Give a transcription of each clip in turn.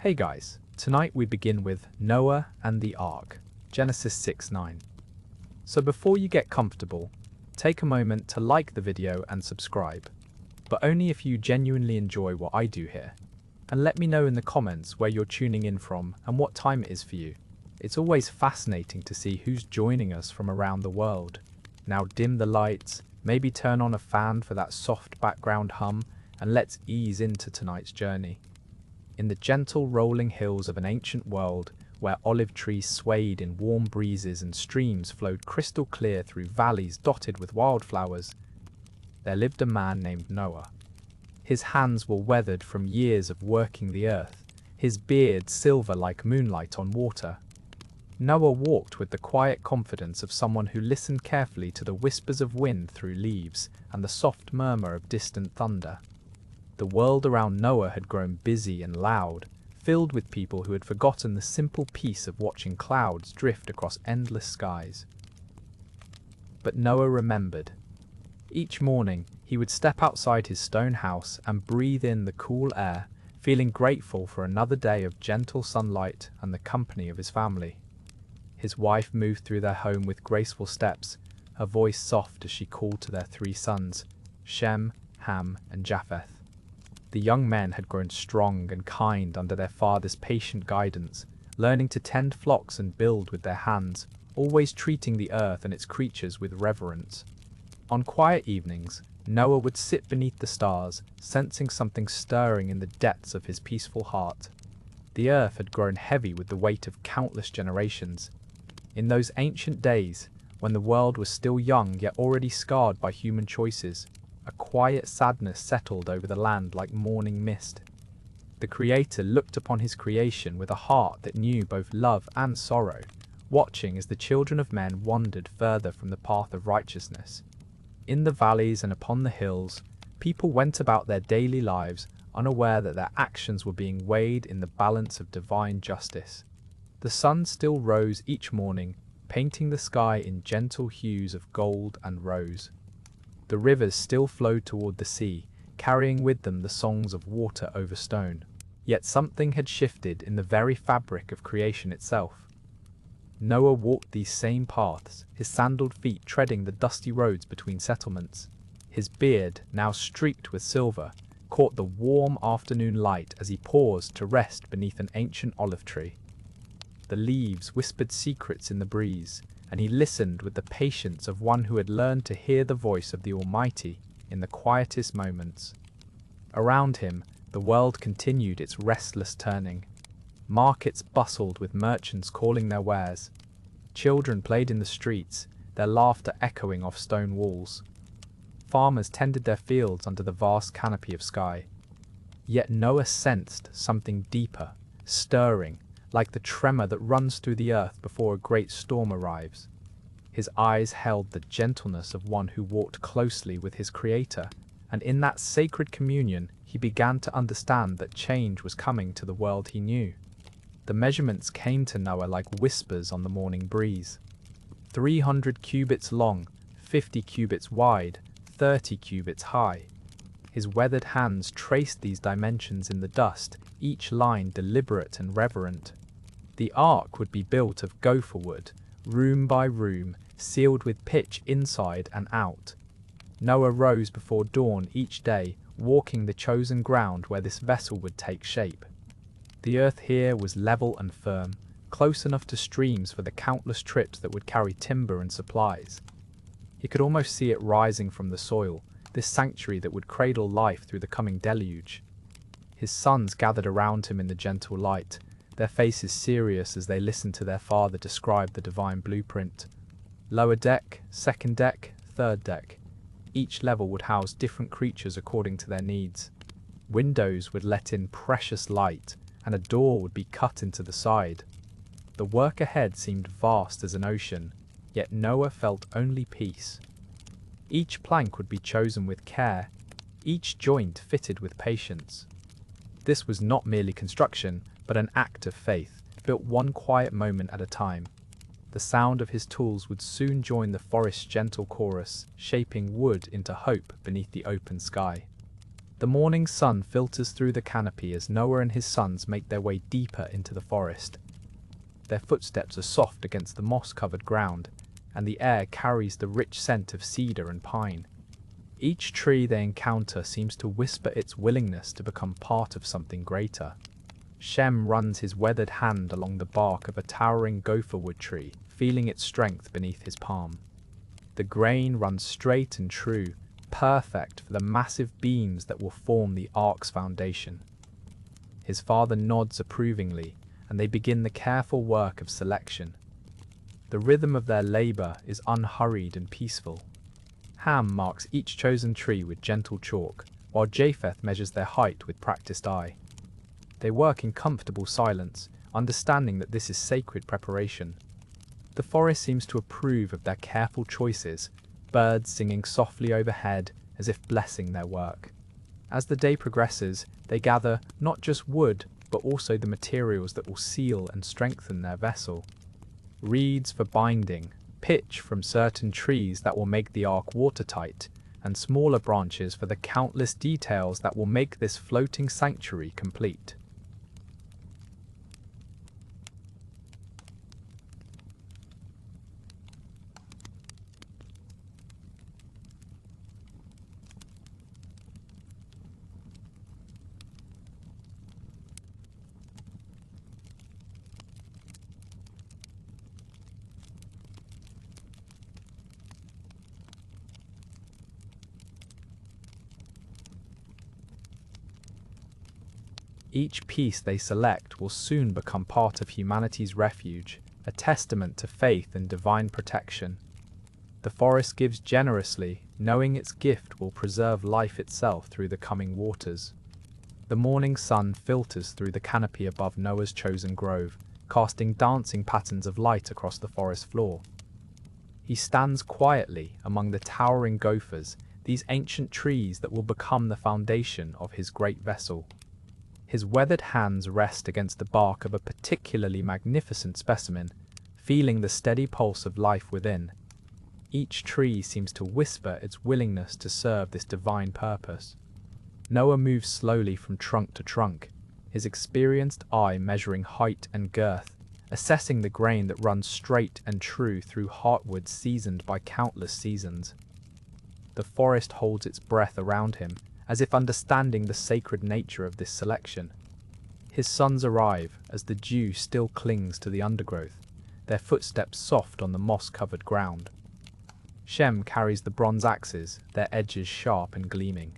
Hey guys, tonight we begin with Noah and the Ark, Genesis 6:9. So before you get comfortable, take a moment to like the video and subscribe, but only if you genuinely enjoy what I do here. And let me know in the comments where you're tuning in from and what time it is for you. It's always fascinating to see who's joining us from around the world. Now dim the lights, maybe turn on a fan for that soft background hum, and let's ease into tonight's journey. In the gentle rolling hills of an ancient world, where olive trees swayed in warm breezes and streams flowed crystal clear through valleys dotted with wildflowers, there lived a man named Noah. His hands were weathered from years of working the earth, his beard silver like moonlight on water. Noah walked with the quiet confidence of someone who listened carefully to the whispers of wind through leaves and the soft murmur of distant thunder. The world around Noah had grown busy and loud, filled with people who had forgotten the simple peace of watching clouds drift across endless skies. But Noah remembered. Each morning, he would step outside his stone house and breathe in the cool air, feeling grateful for another day of gentle sunlight and the company of his family. His wife moved through their home with graceful steps, her voice soft as she called to their 3 sons, Shem, Ham, and Japheth. The young men had grown strong and kind under their father's patient guidance, learning to tend flocks and build with their hands, always treating the earth and its creatures with reverence. On quiet evenings, Noah would sit beneath the stars, sensing something stirring in the depths of his peaceful heart. The earth had grown heavy with the weight of countless generations. In those ancient days, when the world was still young yet already scarred by human choices, a quiet sadness settled over the land like morning mist. The Creator looked upon his creation with a heart that knew both love and sorrow, watching as the children of men wandered further from the path of righteousness. In the valleys and upon the hills, people went about their daily lives, unaware that their actions were being weighed in the balance of divine justice. The sun still rose each morning, painting the sky in gentle hues of gold and rose. The rivers still flowed toward the sea, carrying with them the songs of water over stone. Yet something had shifted in the very fabric of creation itself. Noah walked these same paths, his sandaled feet treading the dusty roads between settlements. His beard, now streaked with silver, caught the warm afternoon light as he paused to rest beneath an ancient olive tree. The leaves whispered secrets in the breeze, and he listened with the patience of one who had learned to hear the voice of the Almighty in the quietest moments. Around him, the world continued its restless turning. Markets bustled with merchants calling their wares. Children played in the streets, their laughter echoing off stone walls. Farmers tended their fields under the vast canopy of sky. Yet Noah sensed something deeper, stirring, like the tremor that runs through the earth before a great storm arrives. His eyes held the gentleness of one who walked closely with his Creator, and in that sacred communion he began to understand that change was coming to the world he knew. The measurements came to Noah like whispers on the morning breeze. 300 cubits long, 50 cubits wide, 30 cubits high. His weathered hands traced these dimensions in the dust, each line deliberate and reverent. The ark would be built of gopher wood, room by room, sealed with pitch inside and out. Noah rose before dawn each day, walking the chosen ground where this vessel would take shape. The earth here was level and firm, close enough to streams for the countless trips that would carry timber and supplies. He could almost see it rising from the soil, this sanctuary that would cradle life through the coming deluge. His sons gathered around him in the gentle light, their faces serious as they listened to their father describe the divine blueprint. Lower deck, second deck, third deck. Each level would house different creatures according to their needs. Windows would let in precious light, and a door would be cut into the side. The work ahead seemed vast as an ocean, yet Noah felt only peace. Each plank would be chosen with care, each joint fitted with patience. This was not merely construction, but an act of faith, built one quiet moment at a time. The sound of his tools would soon join the forest's gentle chorus, shaping wood into hope beneath the open sky. The morning sun filters through the canopy as Noah and his sons make their way deeper into the forest. Their footsteps are soft against the moss-covered ground, and the air carries the rich scent of cedar and pine. Each tree they encounter seems to whisper its willingness to become part of something greater. Shem runs his weathered hand along the bark of a towering gopherwood tree, feeling its strength beneath his palm. The grain runs straight and true, perfect for the massive beams that will form the ark's foundation. His father nods approvingly, and they begin the careful work of selection. The rhythm of their labor is unhurried and peaceful. Ham marks each chosen tree with gentle chalk, while Japheth measures their height with practiced eye. They work in comfortable silence, understanding that this is sacred preparation. The forest seems to approve of their careful choices, birds singing softly overhead as if blessing their work. As the day progresses, they gather not just wood, but also the materials that will seal and strengthen their vessel. Reeds for binding, pitch from certain trees that will make the ark watertight, and smaller branches for the countless details that will make this floating sanctuary complete. Each piece they select will soon become part of humanity's refuge, a testament to faith and divine protection. The forest gives generously, knowing its gift will preserve life itself through the coming waters. The morning sun filters through the canopy above Noah's chosen grove, casting dancing patterns of light across the forest floor. He stands quietly among the towering gophers, these ancient trees that will become the foundation of his great vessel. His weathered hands rest against the bark of a particularly magnificent specimen, feeling the steady pulse of life within. Each tree seems to whisper its willingness to serve this divine purpose. Noah moves slowly from trunk to trunk, his experienced eye measuring height and girth, assessing the grain that runs straight and true through heartwood seasoned by countless seasons. The forest holds its breath around him, as if understanding the sacred nature of this selection. His sons arrive as the dew still clings to the undergrowth, their footsteps soft on the moss-covered ground. Shem carries the bronze axes, their edges sharp and gleaming.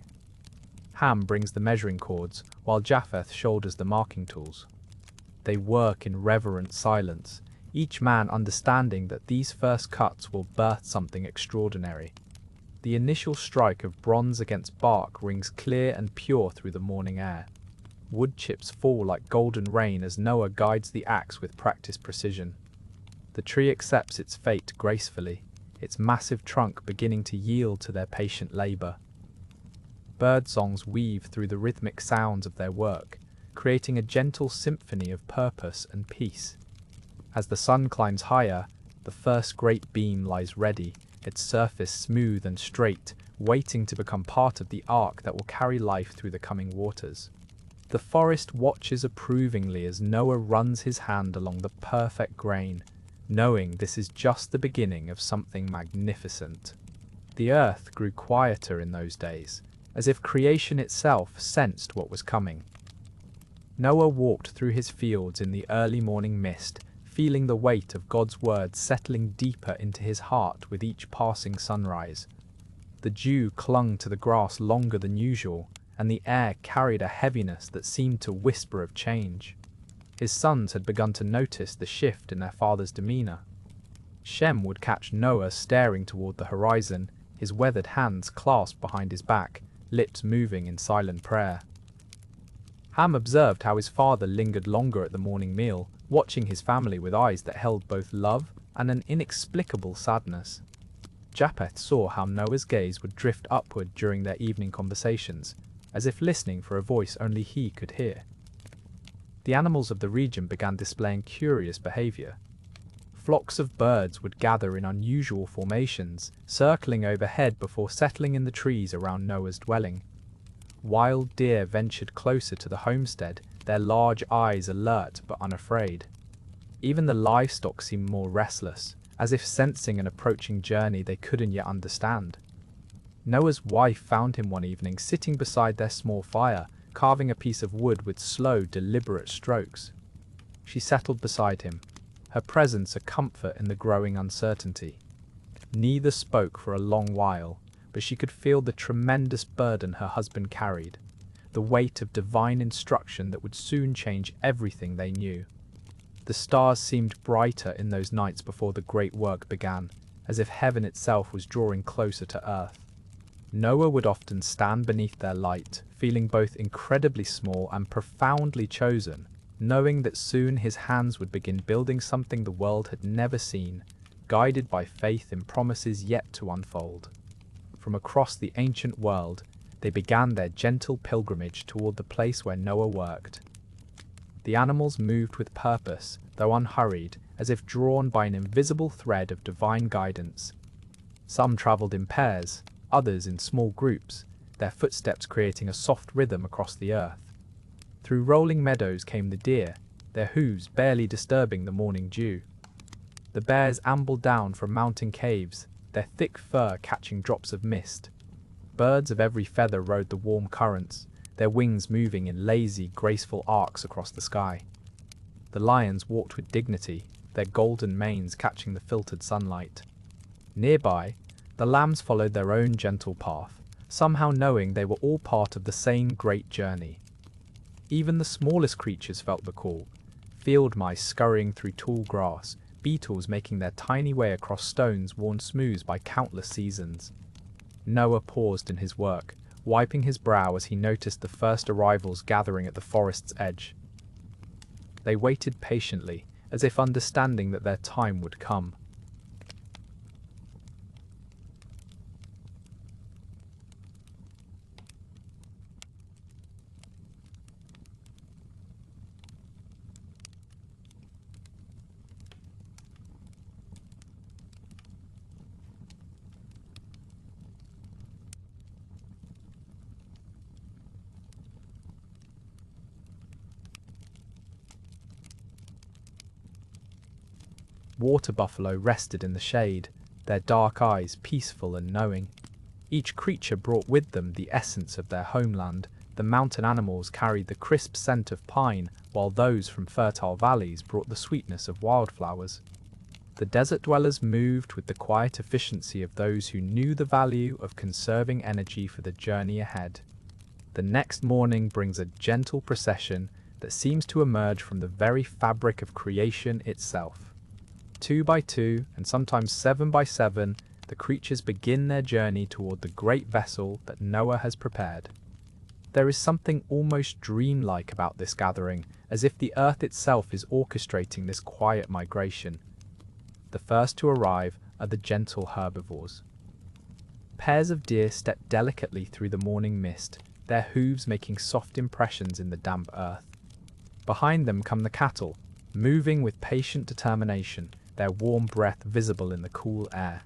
Ham brings the measuring cords, while Japheth shoulders the marking tools. They work in reverent silence, each man understanding that these first cuts will birth something extraordinary. The initial strike of bronze against bark rings clear and pure through the morning air. Wood chips fall like golden rain as Noah guides the axe with practiced precision. The tree accepts its fate gracefully, its massive trunk beginning to yield to their patient labor. Birdsongs weave through the rhythmic sounds of their work, creating a gentle symphony of purpose and peace. As the sun climbs higher, the first great beam lies ready, its surface smooth and straight, waiting to become part of the ark that will carry life through the coming waters. The forest watches approvingly as Noah runs his hand along the perfect grain, knowing this is just the beginning of something magnificent. The earth grew quieter in those days, as if creation itself sensed what was coming. Noah walked through his fields in the early morning mist, feeling the weight of God's words settling deeper into his heart with each passing sunrise. The dew clung to the grass longer than usual, and the air carried a heaviness that seemed to whisper of change. His sons had begun to notice the shift in their father's demeanor. Shem would catch Noah staring toward the horizon, his weathered hands clasped behind his back, lips moving in silent prayer. Ham observed how his father lingered longer at the morning meal, watching his family with eyes that held both love and an inexplicable sadness. Japheth saw how Noah's gaze would drift upward during their evening conversations, as if listening for a voice only he could hear. The animals of the region began displaying curious behavior. Flocks of birds would gather in unusual formations, circling overhead before settling in the trees around Noah's dwelling. Wild deer ventured closer to the homestead, their large eyes alert but unafraid. Even the livestock seemed more restless, as if sensing an approaching journey they couldn't yet understand. Noah's wife found him one evening sitting beside their small fire, carving a piece of wood with slow, deliberate strokes. She settled beside him, her presence a comfort in the growing uncertainty. Neither spoke for a long while, but she could feel the tremendous burden her husband carried, the weight of divine instruction that would soon change everything they knew. The stars seemed brighter in those nights before the great work began, as if heaven itself was drawing closer to earth. Noah would often stand beneath their light, feeling both incredibly small and profoundly chosen, knowing that soon his hands would begin building something the world had never seen, guided by faith in promises yet to unfold. From across the ancient world, they began their gentle pilgrimage toward the place where Noah worked. The animals moved with purpose, though unhurried, as if drawn by an invisible thread of divine guidance. Some traveled in pairs, others in small groups, their footsteps creating a soft rhythm across the earth. Through rolling meadows came the deer, their hooves barely disturbing the morning dew. The bears ambled down from mountain caves, their thick fur catching drops of mist. Birds of every feather rode the warm currents, their wings moving in lazy, graceful arcs across the sky. The lions walked with dignity, their golden manes catching the filtered sunlight. Nearby, the lambs followed their own gentle path, somehow knowing they were all part of the same great journey. Even the smallest creatures felt the call, field mice scurrying through tall grass, beetles making their tiny way across stones worn smooth by countless seasons. Noah paused in his work, wiping his brow as he noticed the first arrivals gathering at the forest's edge. They waited patiently, as if understanding that their time would come. Water buffalo rested in the shade, their dark eyes peaceful and knowing. Each creature brought with them the essence of their homeland. The mountain animals carried the crisp scent of pine, while those from fertile valleys brought the sweetness of wildflowers. The desert dwellers moved with the quiet efficiency of those who knew the value of conserving energy for the journey ahead. The next morning brings a gentle procession that seems to emerge from the very fabric of creation itself. 2 by 2, and sometimes 7 by 7, the creatures begin their journey toward the great vessel that Noah has prepared. There is something almost dreamlike about this gathering, as if the earth itself is orchestrating this quiet migration. The first to arrive are the gentle herbivores. Pairs of deer step delicately through the morning mist, their hooves making soft impressions in the damp earth. Behind them come the cattle, moving with patient determination, their warm breath visible in the cool air.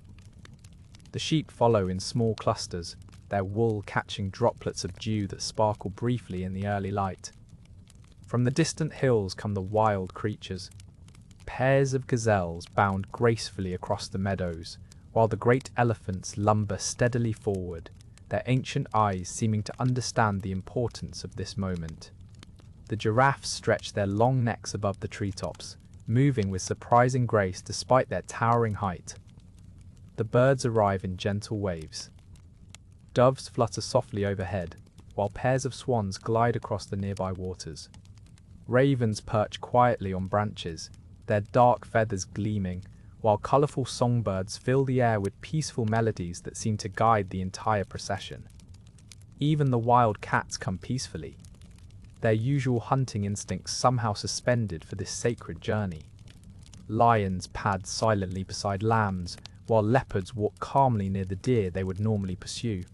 The sheep follow in small clusters, their wool catching droplets of dew that sparkle briefly in the early light. From the distant hills come the wild creatures. Pairs of gazelles bound gracefully across the meadows, while the great elephants lumber steadily forward, their ancient eyes seeming to understand the importance of this moment. The giraffes stretch their long necks above the treetops, moving with surprising grace despite their towering height. The birds arrive in gentle waves. Doves flutter softly overhead, while pairs of swans glide across the nearby waters. Ravens perch quietly on branches, their dark feathers gleaming, while colourful songbirds fill the air with peaceful melodies that seem to guide the entire procession. Even the wild cats come peacefully, their usual hunting instincts somehow suspended for this sacred journey. Lions pad silently beside lambs, while leopards walk calmly near the deer they would normally pursue.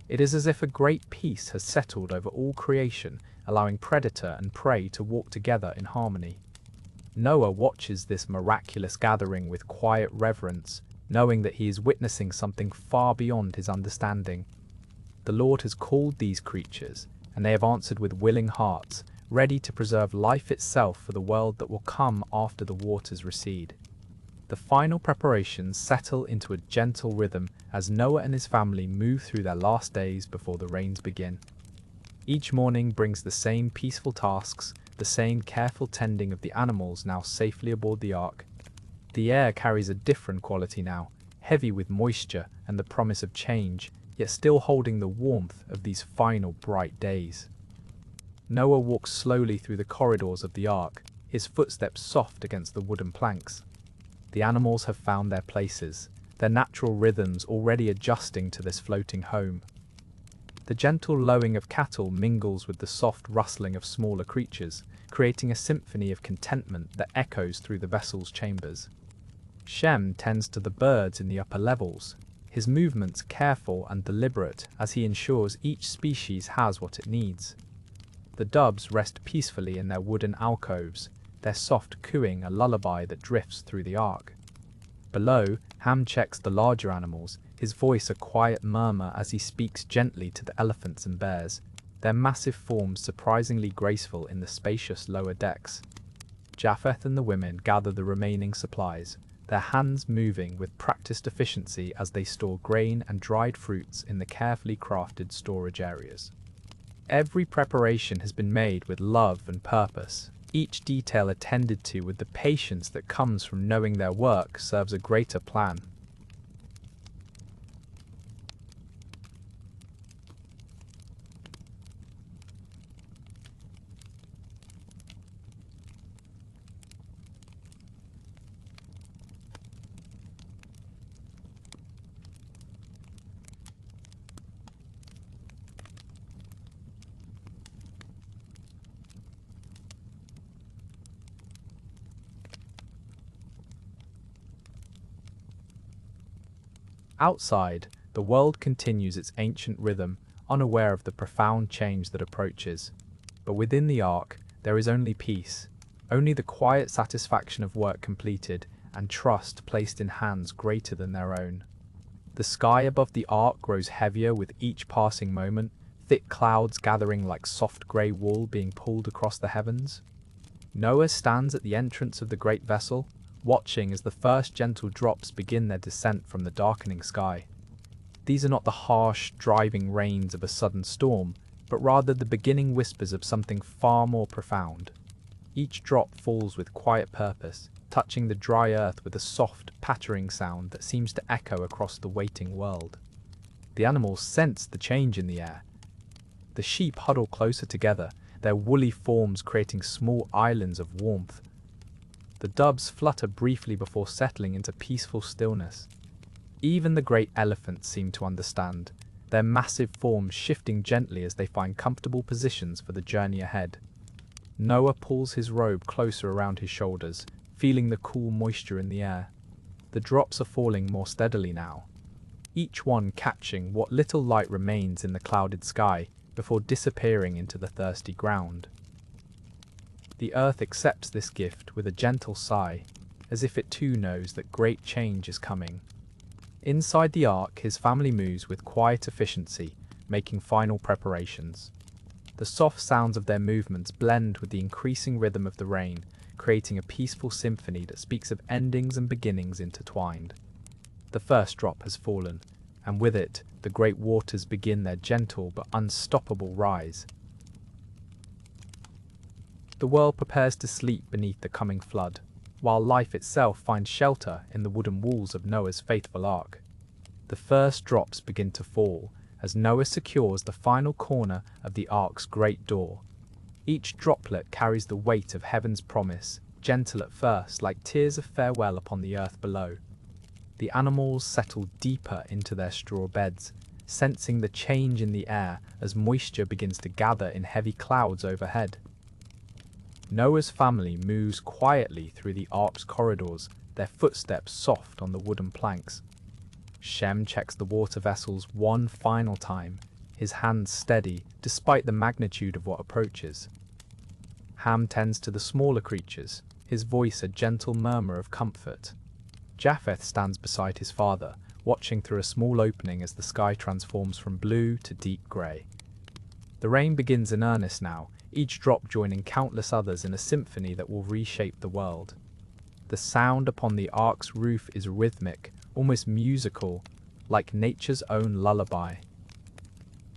It is as if a great peace has settled over all creation, allowing predator and prey to walk together in harmony. Noah watches this miraculous gathering with quiet reverence, knowing that he is witnessing something far beyond his understanding. The Lord has called these creatures, and they have answered with willing hearts, ready to preserve life itself for the world that will come after the waters recede. The final preparations settle into a gentle rhythm as Noah and his family move through their last days before the rains begin. Each morning brings the same peaceful tasks, the same careful tending of the animals now safely aboard the ark. The air carries a different quality now, heavy with moisture and the promise of change, yet still holding the warmth of these final bright days. Noah walks slowly through the corridors of the ark, his footsteps soft against the wooden planks. The animals have found their places, their natural rhythms already adjusting to this floating home. The gentle lowing of cattle mingles with the soft rustling of smaller creatures, creating a symphony of contentment that echoes through the vessel's chambers. Shem tends to the birds in the upper levels, his movements careful and deliberate as he ensures each species has what it needs. The doves rest peacefully in their wooden alcoves, their soft cooing a lullaby that drifts through the ark. Below, Ham checks the larger animals, his voice a quiet murmur as he speaks gently to the elephants and bears, their massive forms surprisingly graceful in the spacious lower decks. Japheth and the women gather the remaining supplies, their hands moving with practiced efficiency as they store grain and dried fruits in the carefully crafted storage areas. Every preparation has been made with love and purpose, each detail attended to with the patience that comes from knowing their work serves a greater plan. Outside, the world continues its ancient rhythm, unaware of the profound change that approaches. But within the ark, there is only peace, only the quiet satisfaction of work completed and trust placed in hands greater than their own. The sky above the ark grows heavier with each passing moment, thick clouds gathering like soft grey wool being pulled across the heavens. Noah stands at the entrance of the great vessel, watching as the first gentle drops begin their descent from the darkening sky. These are not the harsh, driving rains of a sudden storm, but rather the beginning whispers of something far more profound. Each drop falls with quiet purpose, touching the dry earth with a soft, pattering sound that seems to echo across the waiting world. The animals sense the change in the air. The sheep huddle closer together, their woolly forms creating small islands of warmth. The doves flutter briefly before settling into peaceful stillness. Even the great elephants seem to understand, their massive forms shifting gently as they find comfortable positions for the journey ahead. Noah pulls his robe closer around his shoulders, feeling the cool moisture in the air. The drops are falling more steadily now, each one catching what little light remains in the clouded sky before disappearing into the thirsty ground. The earth accepts this gift with a gentle sigh, as if it too knows that great change is coming. Inside the ark, his family moves with quiet efficiency, making final preparations. The soft sounds of their movements blend with the increasing rhythm of the rain, creating a peaceful symphony that speaks of endings and beginnings intertwined. The first drop has fallen, and with it, the great waters begin their gentle but unstoppable rise. The world prepares to sleep beneath the coming flood, while life itself finds shelter in the wooden walls of Noah's faithful ark. The first drops begin to fall as Noah secures the final corner of the ark's great door. Each droplet carries the weight of heaven's promise, gentle at first like tears of farewell upon the earth below. The animals settle deeper into their straw beds, sensing the change in the air as moisture begins to gather in heavy clouds overhead. Noah's family moves quietly through the ark's corridors, their footsteps soft on the wooden planks. Shem checks the water vessels one final time, his hands steady despite the magnitude of what approaches. Ham tends to the smaller creatures, his voice a gentle murmur of comfort. Japheth stands beside his father, watching through a small opening as the sky transforms from blue to deep grey. The rain begins in earnest now, each drop joining countless others in a symphony that will reshape the world. The sound upon the ark's roof is rhythmic, almost musical, like nature's own lullaby.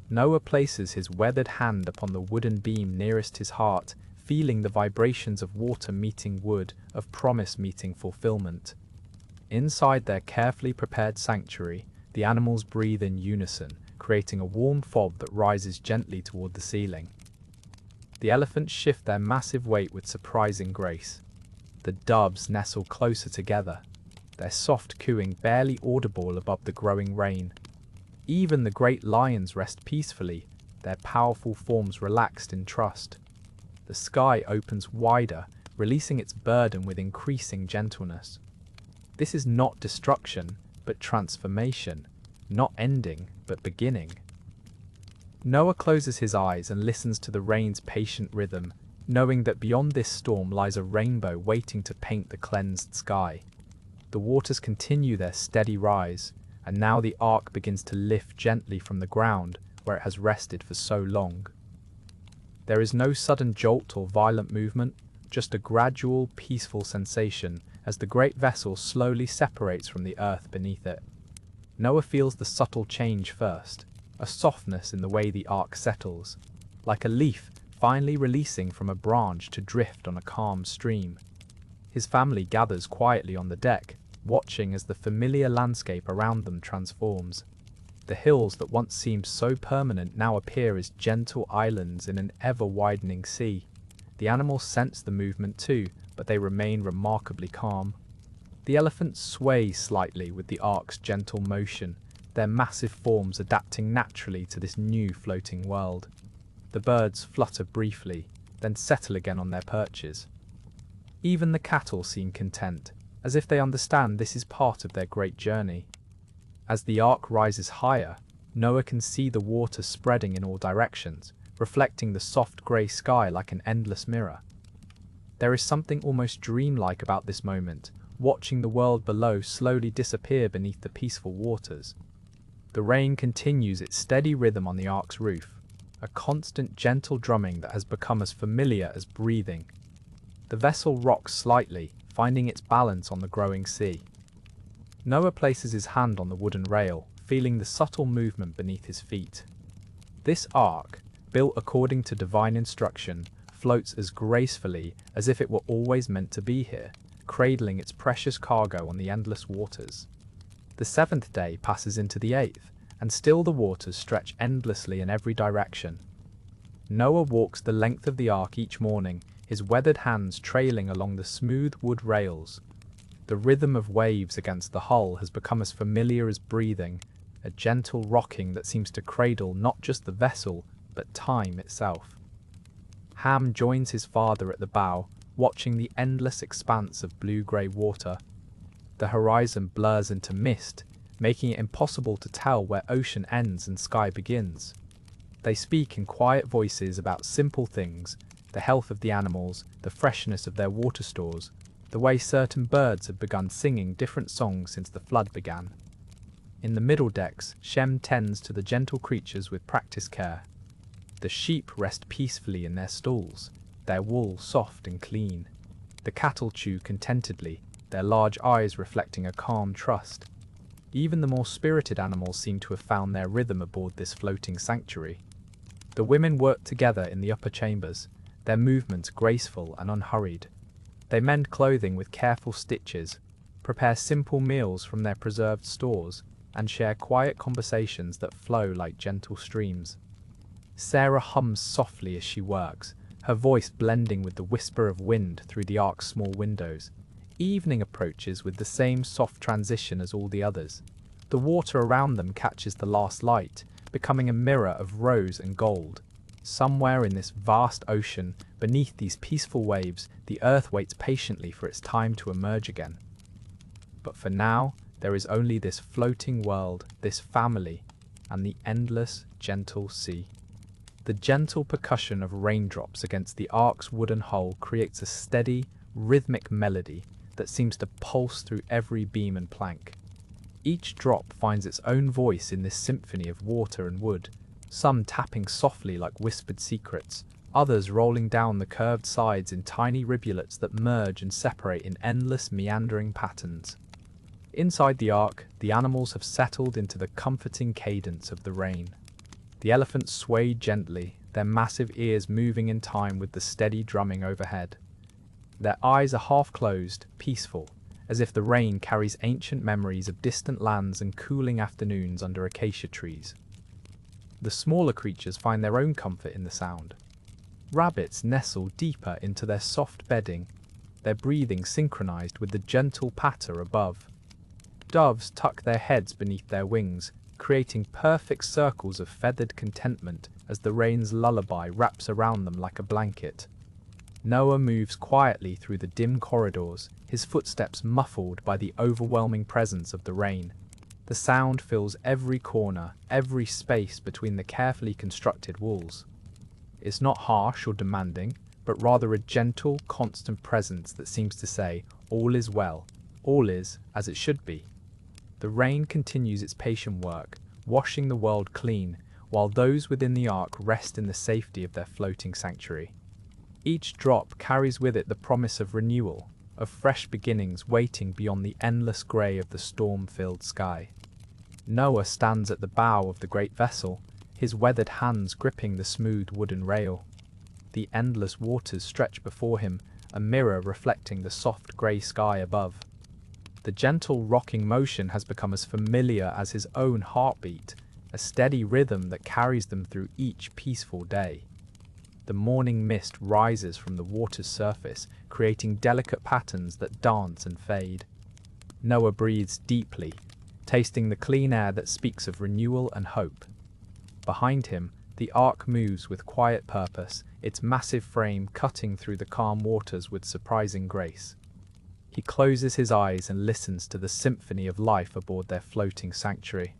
Noah places his weathered hand upon the wooden beam nearest his heart, feeling the vibrations of water meeting wood, of promise meeting fulfillment. Inside their carefully prepared sanctuary, the animals breathe in unison, creating a warm fob that rises gently toward the ceiling. The elephants shift their massive weight with surprising grace. The doves nestle closer together, their soft cooing barely audible above the growing rain. Even the great lions rest peacefully, their powerful forms relaxed in trust. The sky opens wider, releasing its burden with increasing gentleness. This is not destruction, but transformation, not ending, but beginning. Noah closes his eyes and listens to the rain's patient rhythm, knowing that beyond this storm lies a rainbow waiting to paint the cleansed sky. The waters continue their steady rise, and now the ark begins to lift gently from the ground where it has rested for so long. There is no sudden jolt or violent movement, just a gradual, peaceful sensation as the great vessel slowly separates from the earth beneath it. Noah feels the subtle change first, a softness in the way the ark settles, like a leaf finally releasing from a branch to drift on a calm stream. His family gathers quietly on the deck, watching as the familiar landscape around them transforms. The hills that once seemed so permanent now appear as gentle islands in an ever-widening sea. The animals sense the movement too, but they remain remarkably calm. The elephants sway slightly with the ark's gentle motion, their massive forms adapting naturally to this new floating world. The birds flutter briefly, then settle again on their perches. Even the cattle seem content, as if they understand this is part of their great journey. As the ark rises higher, Noah can see the water spreading in all directions, reflecting the soft grey sky like an endless mirror. There is something almost dreamlike about this moment, watching the world below slowly disappear beneath the peaceful waters. The rain continues its steady rhythm on the ark's roof, a constant gentle drumming that has become as familiar as breathing. The vessel rocks slightly, finding its balance on the growing sea. Noah places his hand on the wooden rail, feeling the subtle movement beneath his feet. This ark, built according to divine instruction, floats as gracefully as if it were always meant to be here, cradling its precious cargo on the endless waters. The seventh day passes into the eighth, and still the waters stretch endlessly in every direction. Noah walks the length of the ark each morning, his weathered hands trailing along the smooth wood rails. The rhythm of waves against the hull has become as familiar as breathing, a gentle rocking that seems to cradle not just the vessel, but time itself. Ham joins his father at the bow, watching the endless expanse of blue-grey water. The horizon blurs into mist, making it impossible to tell where ocean ends and sky begins. They speak in quiet voices about simple things, the health of the animals, the freshness of their water stores, the way certain birds have begun singing different songs since the flood began. In the middle decks, Shem tends to the gentle creatures with practiced care. The sheep rest peacefully in their stalls, their wool soft and clean. The cattle chew contentedly, their large eyes reflecting a calm trust. Even the more spirited animals seem to have found their rhythm aboard this floating sanctuary. The women work together in the upper chambers, their movements graceful and unhurried. They mend clothing with careful stitches, prepare simple meals from their preserved stores, and share quiet conversations that flow like gentle streams. Sarah hums softly as she works, her voice blending with the whisper of wind through the ark's small windows. Evening approaches with the same soft transition as all the others. The water around them catches the last light, becoming a mirror of rose and gold. Somewhere in this vast ocean, beneath these peaceful waves, the earth waits patiently for its time to emerge again. But for now, there is only this floating world, this family, and the endless, gentle sea. The gentle percussion of raindrops against the ark's wooden hull creates a steady, rhythmic melody that seems to pulse through every beam and plank. Each drop finds its own voice in this symphony of water and wood, some tapping softly like whispered secrets, others rolling down the curved sides in tiny rivulets that merge and separate in endless meandering patterns. Inside the ark, the animals have settled into the comforting cadence of the rain. The elephants sway gently, their massive ears moving in time with the steady drumming overhead. Their eyes are half closed, peaceful, as if the rain carries ancient memories of distant lands and cooling afternoons under acacia trees. The smaller creatures find their own comfort in the sound. Rabbits nestle deeper into their soft bedding, their breathing synchronized with the gentle patter above. Doves tuck their heads beneath their wings, creating perfect circles of feathered contentment as the rain's lullaby wraps around them like a blanket. Noah moves quietly through the dim corridors, his footsteps muffled by the overwhelming presence of the rain. The sound fills every corner, every space between the carefully constructed walls. It's not harsh or demanding, but rather a gentle, constant presence that seems to say, all is well, all is as it should be. The rain continues its patient work, washing the world clean, while those within the ark rest in the safety of their floating sanctuary. Each drop carries with it the promise of renewal, of fresh beginnings waiting beyond the endless grey of the storm-filled sky. Noah stands at the bow of the great vessel, his weathered hands gripping the smooth wooden rail. The endless waters stretch before him, a mirror reflecting the soft grey sky above. The gentle rocking motion has become as familiar as his own heartbeat, a steady rhythm that carries them through each peaceful day. The morning mist rises from the water's surface, creating delicate patterns that dance and fade. Noah breathes deeply, tasting the clean air that speaks of renewal and hope. Behind him, the ark moves with quiet purpose, its massive frame cutting through the calm waters with surprising grace. He closes his eyes and listens to the symphony of life aboard their floating sanctuary.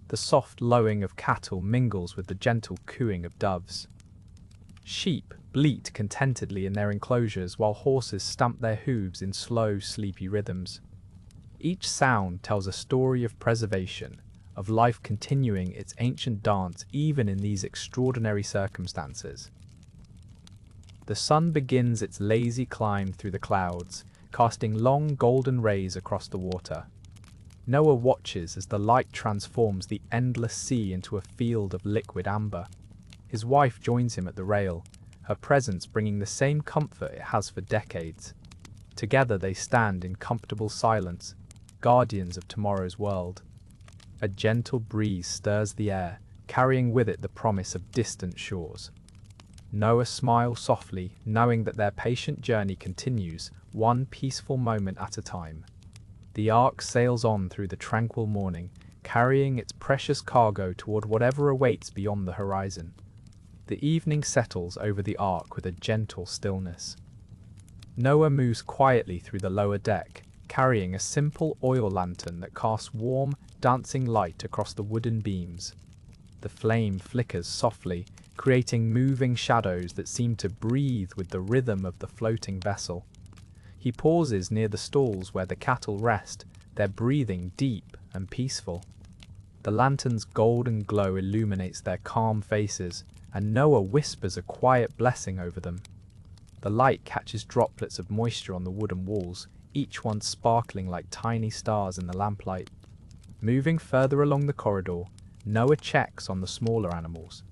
The soft lowing of cattle mingles with the gentle cooing of doves. Sheep bleat contentedly in their enclosures while horses stamp their hooves in slow, sleepy rhythms. Each sound tells a story of preservation, of life continuing its ancient dance even in these extraordinary circumstances. The sun begins its lazy climb through the clouds, casting long golden rays across the water. Noah watches as the light transforms the endless sea into a field of liquid amber. His wife joins him at the rail, her presence bringing the same comfort it has for decades. Together they stand in comfortable silence, guardians of tomorrow's world. A gentle breeze stirs the air, carrying with it the promise of distant shores. Noah smiles softly, knowing that their patient journey continues, one peaceful moment at a time. The ark sails on through the tranquil morning, carrying its precious cargo toward whatever awaits beyond the horizon. The evening settles over the ark with a gentle stillness. Noah moves quietly through the lower deck, carrying a simple oil lantern that casts warm, dancing light across the wooden beams. The flame flickers softly, creating moving shadows that seem to breathe with the rhythm of the floating vessel. He pauses near the stalls where the cattle rest, their breathing deep and peaceful. The lantern's golden glow illuminates their calm faces, and Noah whispers a quiet blessing over them. The light catches droplets of moisture on the wooden walls, each one sparkling like tiny stars in the lamplight. Moving further along the corridor, Noah checks on the smaller animals.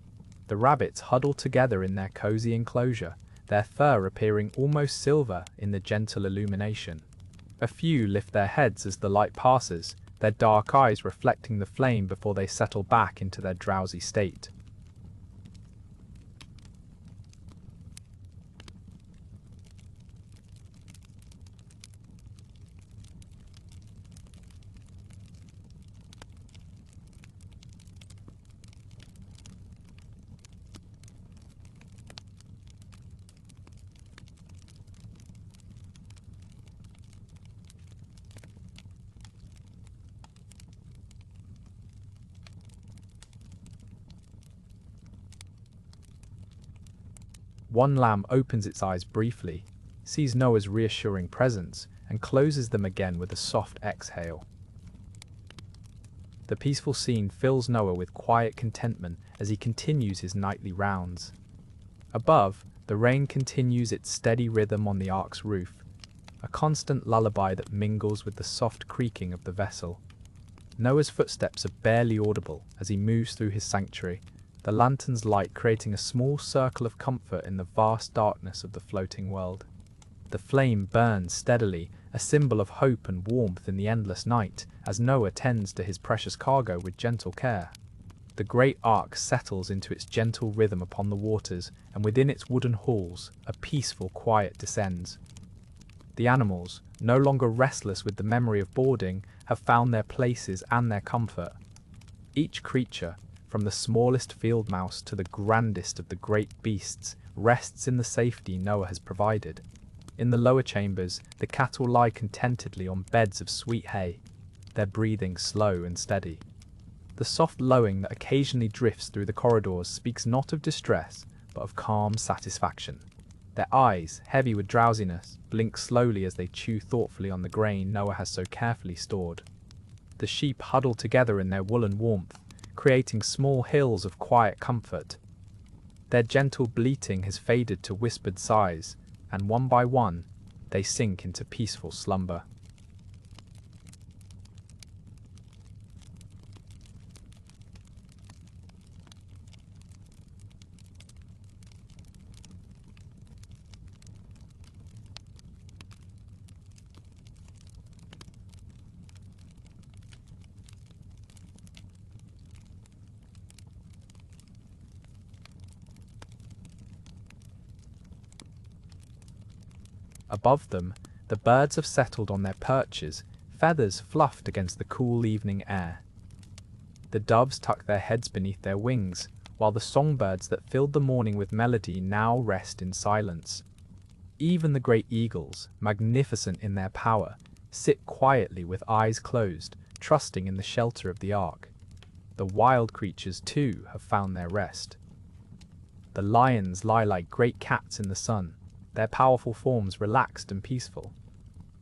The rabbits huddle together in their cozy enclosure, their fur appearing almost silver in the gentle illumination. A few lift their heads as the light passes, their dark eyes reflecting the flame before they settle back into their drowsy state. One lamb opens its eyes briefly, sees Noah's reassuring presence, and closes them again with a soft exhale. The peaceful scene fills Noah with quiet contentment as he continues his nightly rounds. Above, the rain continues its steady rhythm on the ark's roof, a constant lullaby that mingles with the soft creaking of the vessel. Noah's footsteps are barely audible as he moves through his sanctuary, the lantern's light creating a small circle of comfort in the vast darkness of the floating world. The flame burns steadily, a symbol of hope and warmth in the endless night, as Noah tends to his precious cargo with gentle care. The great ark settles into its gentle rhythm upon the waters, and within its wooden halls, a peaceful quiet descends. The animals, no longer restless with the memory of boarding, have found their places and their comfort. Each creature, from the smallest field mouse to the grandest of the great beasts, rests in the safety Noah has provided. In the lower chambers, the cattle lie contentedly on beds of sweet hay, their breathing slow and steady. The soft lowing that occasionally drifts through the corridors speaks not of distress, but of calm satisfaction. Their eyes, heavy with drowsiness, blink slowly as they chew thoughtfully on the grain Noah has so carefully stored. The sheep huddle together in their woolen warmth, creating small hills of quiet comfort. Their gentle bleating has faded to whispered sighs, and one by one, they sink into peaceful slumber. Above them, the birds have settled on their perches, feathers fluffed against the cool evening air. The doves tuck their heads beneath their wings, while the songbirds that filled the morning with melody now rest in silence. Even the great eagles, magnificent in their power, sit quietly with eyes closed, trusting in the shelter of the ark. The wild creatures, too, have found their rest. The lions lie like great cats in the sun, their powerful forms relaxed and peaceful.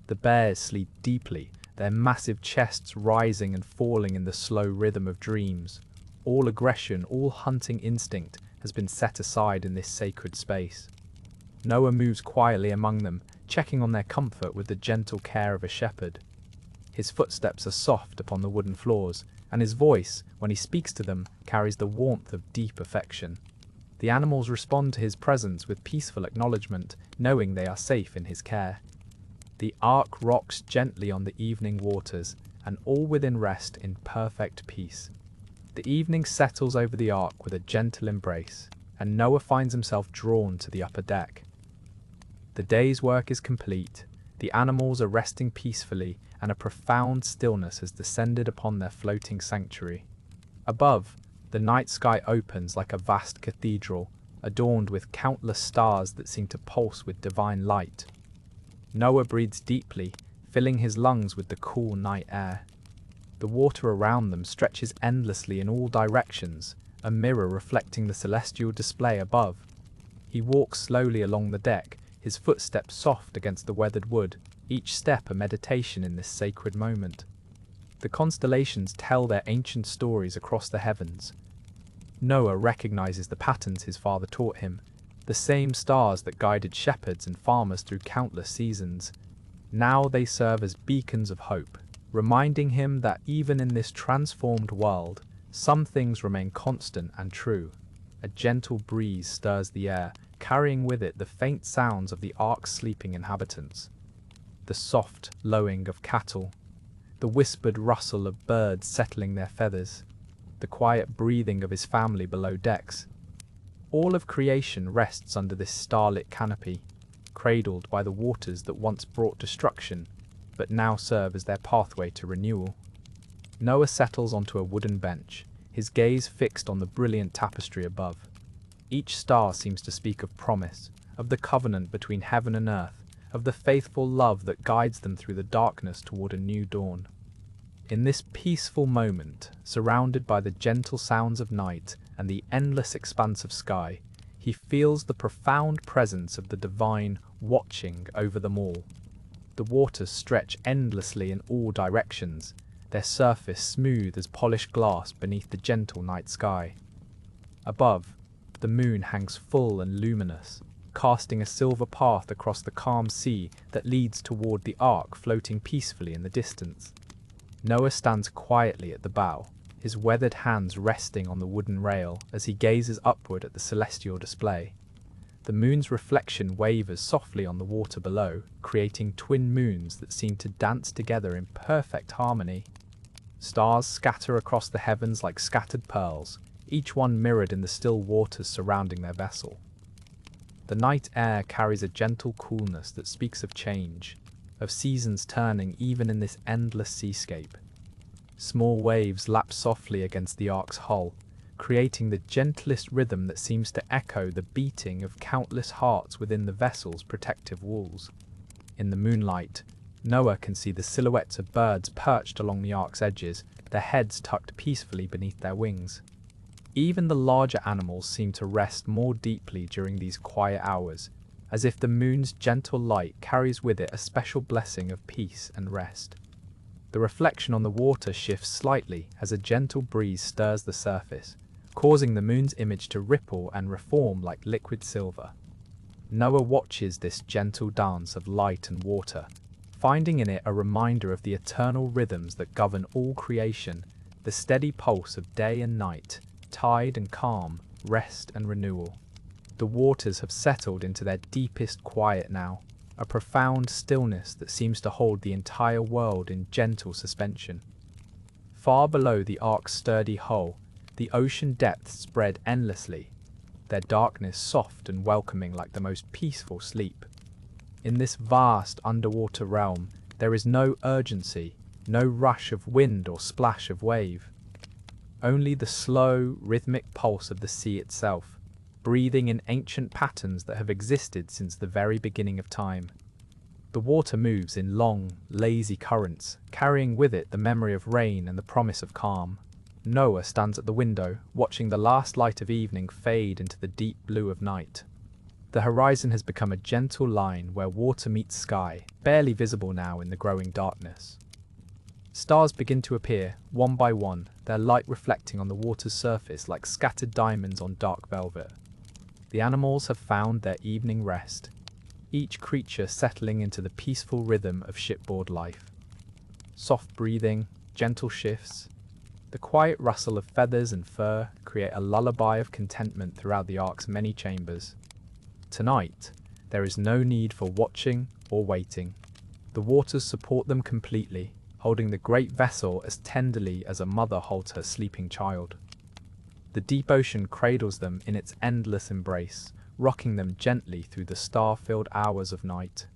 The bears sleep deeply, their massive chests rising and falling in the slow rhythm of dreams. All aggression, all hunting instinct has been set aside in this sacred space. Noah moves quietly among them, checking on their comfort with the gentle care of a shepherd. His footsteps are soft upon the wooden floors, and his voice, when he speaks to them, carries the warmth of deep affection. The animals respond to his presence with peaceful acknowledgement, knowing they are safe in his care. The ark rocks gently on the evening waters, and all within rest in perfect peace. The evening settles over the ark with a gentle embrace, and Noah finds himself drawn to the upper deck. The day's work is complete, the animals are resting peacefully, and a profound stillness has descended upon their floating sanctuary. Above, the night sky opens like a vast cathedral, adorned with countless stars that seem to pulse with divine light. Noah breathes deeply, filling his lungs with the cool night air. The water around them stretches endlessly in all directions, a mirror reflecting the celestial display above. He walks slowly along the deck, his footsteps soft against the weathered wood, each step a meditation in this sacred moment. The constellations tell their ancient stories across the heavens. Noah recognizes the patterns his father taught him, the same stars that guided shepherds and farmers through countless seasons. Now they serve as beacons of hope, reminding him that even in this transformed world, some things remain constant and true. A gentle breeze stirs the air, carrying with it the faint sounds of the ark's sleeping inhabitants. The soft lowing of cattle, the whispered rustle of birds settling their feathers, the quiet breathing of his family below decks. All of creation rests under this starlit canopy, cradled by the waters that once brought destruction, but now serve as their pathway to renewal. Noah settles onto a wooden bench, his gaze fixed on the brilliant tapestry above. Each star seems to speak of promise, of the covenant between heaven and earth, of the faithful love that guides them through the darkness toward a new dawn. In this peaceful moment, surrounded by the gentle sounds of night and the endless expanse of sky, he feels the profound presence of the divine watching over them all. The waters stretch endlessly in all directions, their surface smooth as polished glass beneath the gentle night sky. Above, the moon hangs full and luminous, casting a silver path across the calm sea that leads toward the ark floating peacefully in the distance. Noah stands quietly at the bow, his weathered hands resting on the wooden rail as he gazes upward at the celestial display. The moon's reflection wavers softly on the water below, creating twin moons that seem to dance together in perfect harmony. Stars scatter across the heavens like scattered pearls, each one mirrored in the still waters surrounding their vessel. The night air carries a gentle coolness that speaks of change, of seasons turning even in this endless seascape. Small waves lap softly against the ark's hull, creating the gentlest rhythm that seems to echo the beating of countless hearts within the vessel's protective walls. In the moonlight, Noah can see the silhouettes of birds perched along the ark's edges, their heads tucked peacefully beneath their wings. Even the larger animals seem to rest more deeply during these quiet hours, as if the moon's gentle light carries with it a special blessing of peace and rest. The reflection on the water shifts slightly as a gentle breeze stirs the surface, causing the moon's image to ripple and reform like liquid silver. Noah watches this gentle dance of light and water, finding in it a reminder of the eternal rhythms that govern all creation, the steady pulse of day and night, tide and calm, rest and renewal. The waters have settled into their deepest quiet now, a profound stillness that seems to hold the entire world in gentle suspension. Far below the ark's sturdy hull, the ocean depths spread endlessly, their darkness soft and welcoming like the most peaceful sleep. In this vast underwater realm, there is no urgency, no rush of wind or splash of wave. Only the slow, rhythmic pulse of the sea itself, breathing in ancient patterns that have existed since the very beginning of time. The water moves in long, lazy currents, carrying with it the memory of rain and the promise of calm. Noah stands at the window, watching the last light of evening fade into the deep blue of night. The horizon has become a gentle line where water meets sky, barely visible now in the growing darkness. Stars begin to appear, one by one, their light reflecting on the water's surface like scattered diamonds on dark velvet. The animals have found their evening rest, each creature settling into the peaceful rhythm of shipboard life. Soft breathing, gentle shifts, the quiet rustle of feathers and fur create a lullaby of contentment throughout the ark's many chambers. Tonight, there is no need for watching or waiting. The waters support them completely, holding the great vessel as tenderly as a mother holds her sleeping child. The deep ocean cradles them in its endless embrace, rocking them gently through the star-filled hours of night.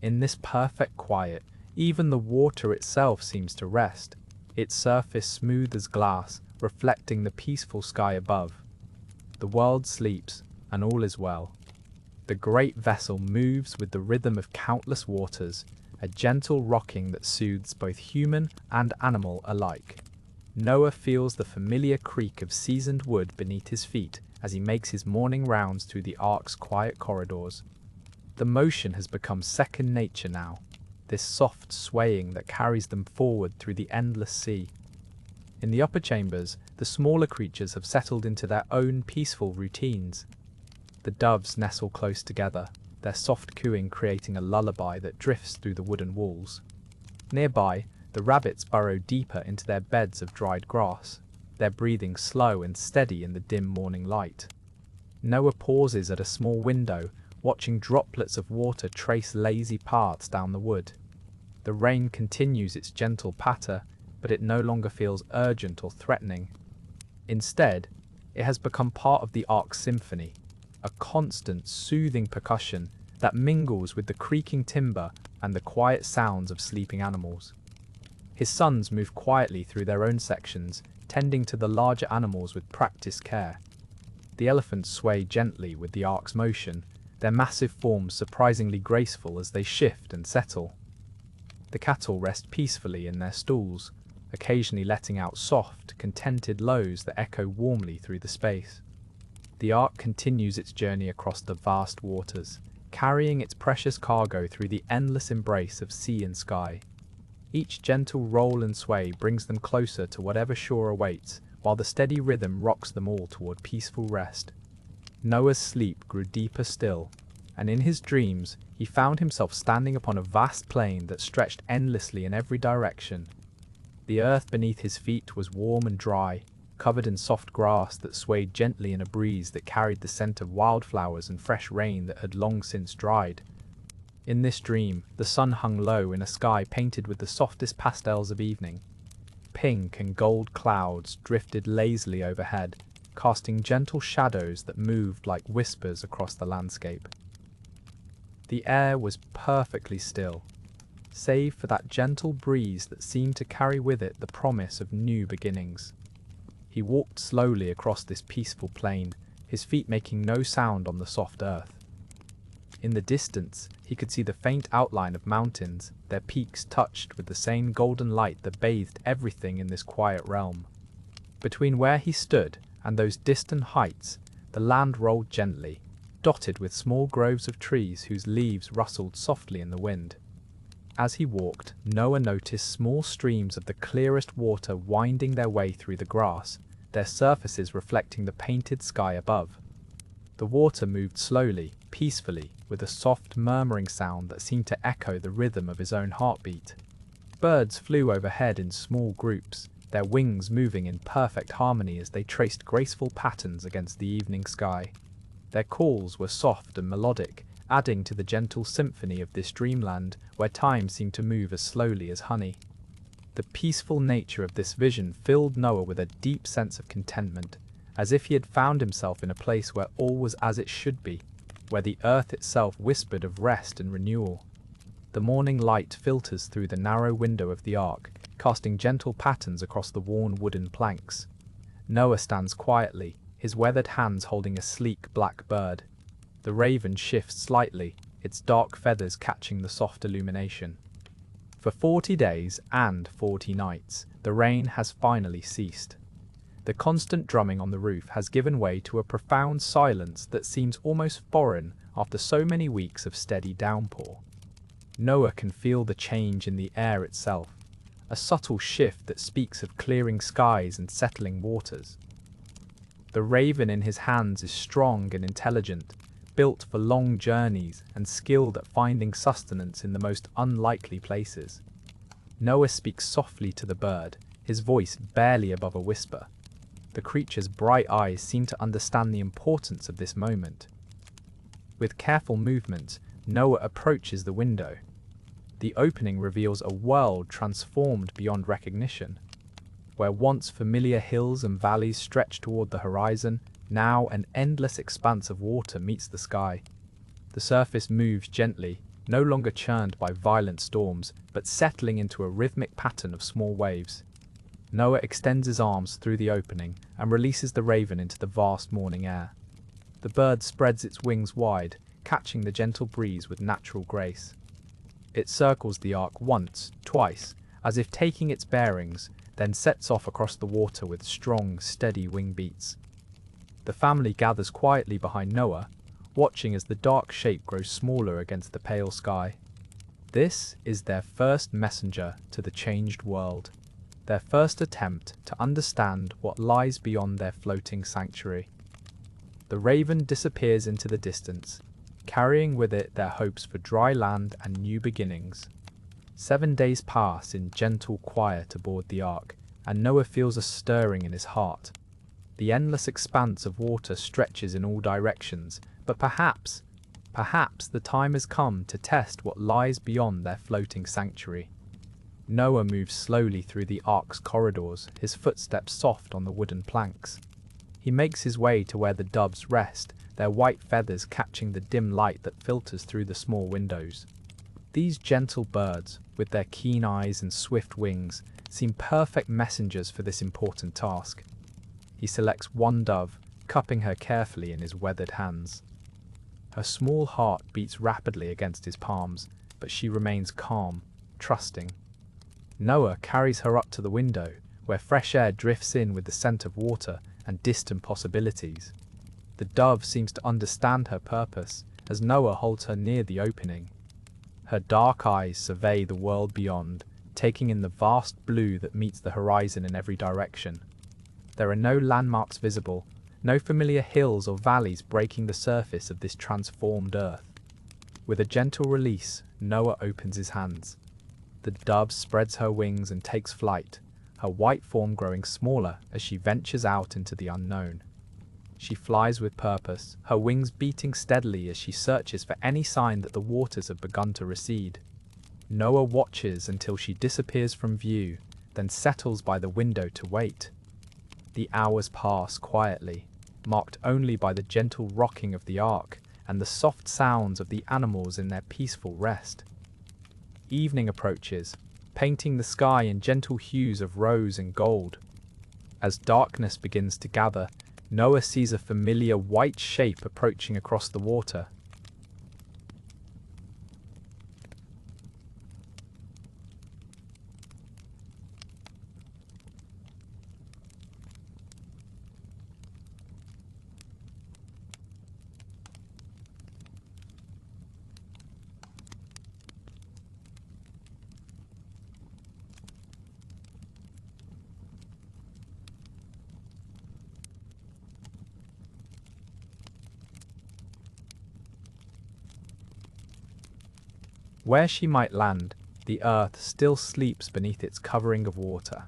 In this perfect quiet, even the water itself seems to rest, its surface smooth as glass, reflecting the peaceful sky above. The world sleeps, and all is well. The great vessel moves with the rhythm of countless waters, a gentle rocking that soothes both human and animal alike. Noah feels the familiar creak of seasoned wood beneath his feet as he makes his morning rounds through the ark's quiet corridors. The motion has become second nature now, this soft swaying that carries them forward through the endless sea. In the upper chambers, the smaller creatures have settled into their own peaceful routines. The doves nestle close together, their soft cooing creating a lullaby that drifts through the wooden walls. Nearby, the rabbits burrow deeper into their beds of dried grass, their breathing slow and steady in the dim morning light. Noah pauses at a small window, watching droplets of water trace lazy paths down the wood. The rain continues its gentle patter, but it no longer feels urgent or threatening. Instead, it has become part of the ark's symphony, a constant, soothing percussion that mingles with the creaking timber and the quiet sounds of sleeping animals. His sons move quietly through their own sections, tending to the larger animals with practiced care. The elephants sway gently with the ark's motion, their massive forms surprisingly graceful as they shift and settle. The cattle rest peacefully in their stalls, occasionally letting out soft, contented lows that echo warmly through the space. The ark continues its journey across the vast waters, carrying its precious cargo through the endless embrace of sea and sky. Each gentle roll and sway brings them closer to whatever shore awaits, while the steady rhythm rocks them all toward peaceful rest. Noah's sleep grew deeper still, and in his dreams he found himself standing upon a vast plain that stretched endlessly in every direction. The earth beneath his feet was warm and dry, covered in soft grass that swayed gently in a breeze that carried the scent of wildflowers and fresh rain that had long since dried. In this dream, the sun hung low in a sky painted with the softest pastels of evening. Pink and gold clouds drifted lazily overhead, casting gentle shadows that moved like whispers across the landscape. The air was perfectly still, save for that gentle breeze that seemed to carry with it the promise of new beginnings. He walked slowly across this peaceful plain, his feet making no sound on the soft earth. In the distance, he could see the faint outline of mountains, their peaks touched with the same golden light that bathed everything in this quiet realm. Between where he stood and those distant heights, the land rolled gently, dotted with small groves of trees whose leaves rustled softly in the wind. As he walked, Noah noticed small streams of the clearest water winding their way through the grass, their surfaces reflecting the painted sky above. The water moved slowly, peacefully, with a soft murmuring sound that seemed to echo the rhythm of his own heartbeat. Birds flew overhead in small groups, their wings moving in perfect harmony as they traced graceful patterns against the evening sky. Their calls were soft and melodic, adding to the gentle symphony of this dreamland where time seemed to move as slowly as honey. The peaceful nature of this vision filled Noah with a deep sense of contentment, as if he had found himself in a place where all was as it should be, where the earth itself whispered of rest and renewal. The morning light filters through the narrow window of the ark, casting gentle patterns across the worn wooden planks. Noah stands quietly, his weathered hands holding a sleek black bird. The raven shifts slightly, its dark feathers catching the soft illumination. For 40 days and 40 nights, the rain has finally ceased. The constant drumming on the roof has given way to a profound silence that seems almost foreign after so many weeks of steady downpour. Noah can feel the change in the air itself, a subtle shift that speaks of clearing skies and settling waters. The raven in his hands is strong and intelligent, built for long journeys and skilled at finding sustenance in the most unlikely places. Noah speaks softly to the bird, his voice barely above a whisper. The creature's bright eyes seem to understand the importance of this moment. With careful movement, Noah approaches the window. The opening reveals a world transformed beyond recognition. Where once familiar hills and valleys stretched toward the horizon, now an endless expanse of water meets the sky. The surface moves gently, no longer churned by violent storms, but settling into a rhythmic pattern of small waves. Noah extends his arms through the opening and releases the raven into the vast morning air. The bird spreads its wings wide, catching the gentle breeze with natural grace. It circles the ark once, twice, as if taking its bearings, then sets off across the water with strong, steady wing beats. The family gathers quietly behind Noah, watching as the dark shape grows smaller against the pale sky. This is their first messenger to the changed world, their first attempt to understand what lies beyond their floating sanctuary. The raven disappears into the distance, carrying with it their hopes for dry land and new beginnings. 7 days pass in gentle quiet aboard the ark, and Noah feels a stirring in his heart. The endless expanse of water stretches in all directions, but perhaps the time has come to test what lies beyond their floating sanctuary. Noah moves slowly through the ark's corridors, his footsteps soft on the wooden planks. He makes his way to where the doves rest, their white feathers catching the dim light that filters through the small windows. These gentle birds, with their keen eyes and swift wings, seem perfect messengers for this important task. He selects one dove, cupping her carefully in his weathered hands. Her small heart beats rapidly against his palms, but she remains calm, trusting. Noah carries her up to the window, where fresh air drifts in with the scent of water and distant possibilities. The dove seems to understand her purpose, as Noah holds her near the opening. Her dark eyes survey the world beyond, taking in the vast blue that meets the horizon in every direction. There are no landmarks visible, no familiar hills or valleys breaking the surface of this transformed earth. With a gentle release, Noah opens his hands. The dove spreads her wings and takes flight, her white form growing smaller as she ventures out into the unknown. She flies with purpose, her wings beating steadily as she searches for any sign that the waters have begun to recede. Noah watches until she disappears from view, then settles by the window to wait. The hours pass quietly, marked only by the gentle rocking of the ark and the soft sounds of the animals in their peaceful rest. Evening approaches, painting the sky in gentle hues of rose and gold. As darkness begins to gather, Noah sees a familiar white shape approaching across the water. Where she might land, the earth still sleeps beneath its covering of water.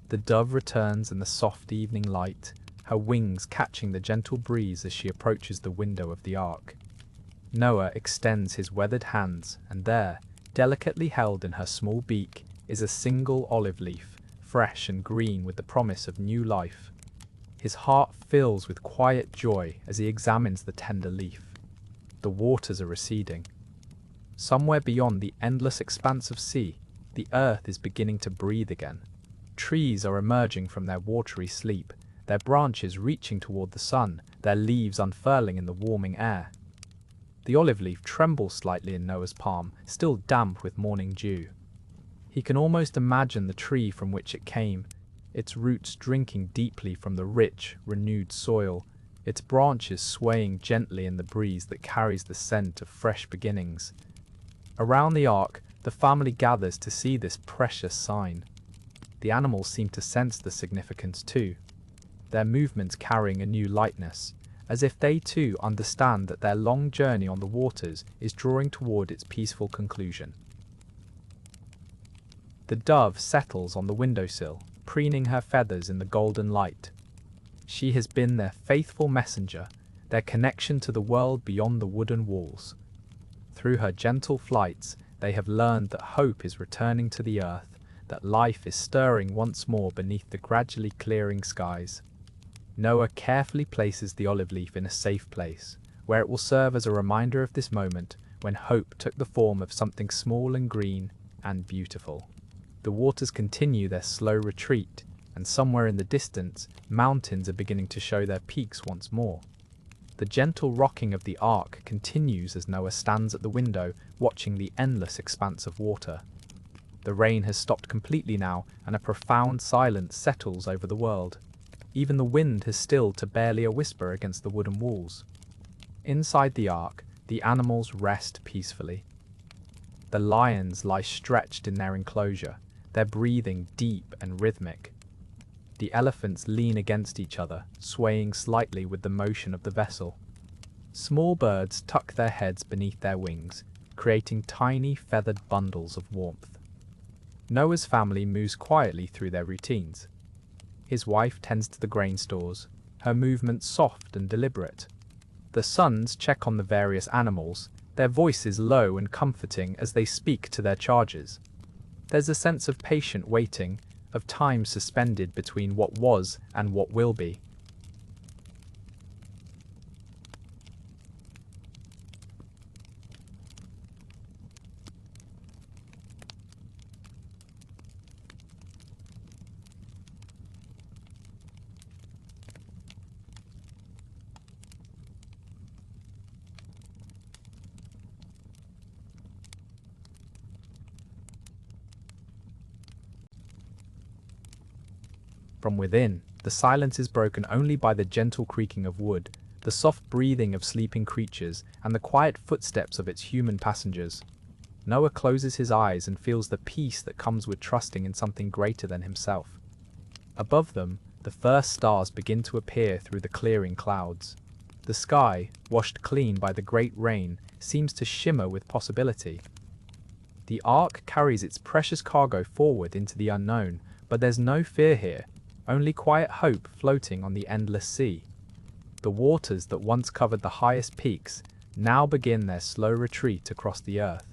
The dove returns in the soft evening light, her wings catching the gentle breeze as she approaches the window of the ark. Noah extends his weathered hands, and there, delicately held in her small beak, is a single olive leaf, fresh and green with the promise of new life. His heart fills with quiet joy as he examines the tender leaf. The waters are receding. Somewhere beyond the endless expanse of sea, the earth is beginning to breathe again. Trees are emerging from their watery sleep, their branches reaching toward the sun, their leaves unfurling in the warming air. The olive leaf trembles slightly in Noah's palm, still damp with morning dew. He can almost imagine the tree from which it came, its roots drinking deeply from the rich, renewed soil, its branches swaying gently in the breeze that carries the scent of fresh beginnings. Around the ark, the family gathers to see this precious sign. The animals seem to sense the significance too, their movements carrying a new lightness, as if they too understand that their long journey on the waters is drawing toward its peaceful conclusion. The dove settles on the windowsill, preening her feathers in the golden light. She has been their faithful messenger, their connection to the world beyond the wooden walls. Through her gentle flights, they have learned that hope is returning to the earth, that life is stirring once more beneath the gradually clearing skies. Noah carefully places the olive leaf in a safe place, where it will serve as a reminder of this moment when hope took the form of something small and green and beautiful. The waters continue their slow retreat, and somewhere in the distance, mountains are beginning to show their peaks once more. The gentle rocking of the ark continues as Noah stands at the window, watching the endless expanse of water. The rain has stopped completely now, and a profound silence settles over the world. Even the wind has stilled to barely a whisper against the wooden walls. Inside the ark, the animals rest peacefully. The lions lie stretched in their enclosure, their breathing deep and rhythmic. The elephants lean against each other, swaying slightly with the motion of the vessel. Small birds tuck their heads beneath their wings, creating tiny feathered bundles of warmth. Noah's family moves quietly through their routines. His wife tends to the grain stores, her movements soft and deliberate. The sons check on the various animals, their voices low and comforting as they speak to their charges. There's a sense of patient waiting, of time suspended between what was and what will be. From within, the silence is broken only by the gentle creaking of wood, the soft breathing of sleeping creatures, and the quiet footsteps of its human passengers. Noah closes his eyes and feels the peace that comes with trusting in something greater than himself. Above them, the first stars begin to appear through the clearing clouds. The sky, washed clean by the great rain, seems to shimmer with possibility. The ark carries its precious cargo forward into the unknown, but there's no fear here, only quiet hope floating on the endless sea. The waters that once covered the highest peaks now begin their slow retreat across the earth.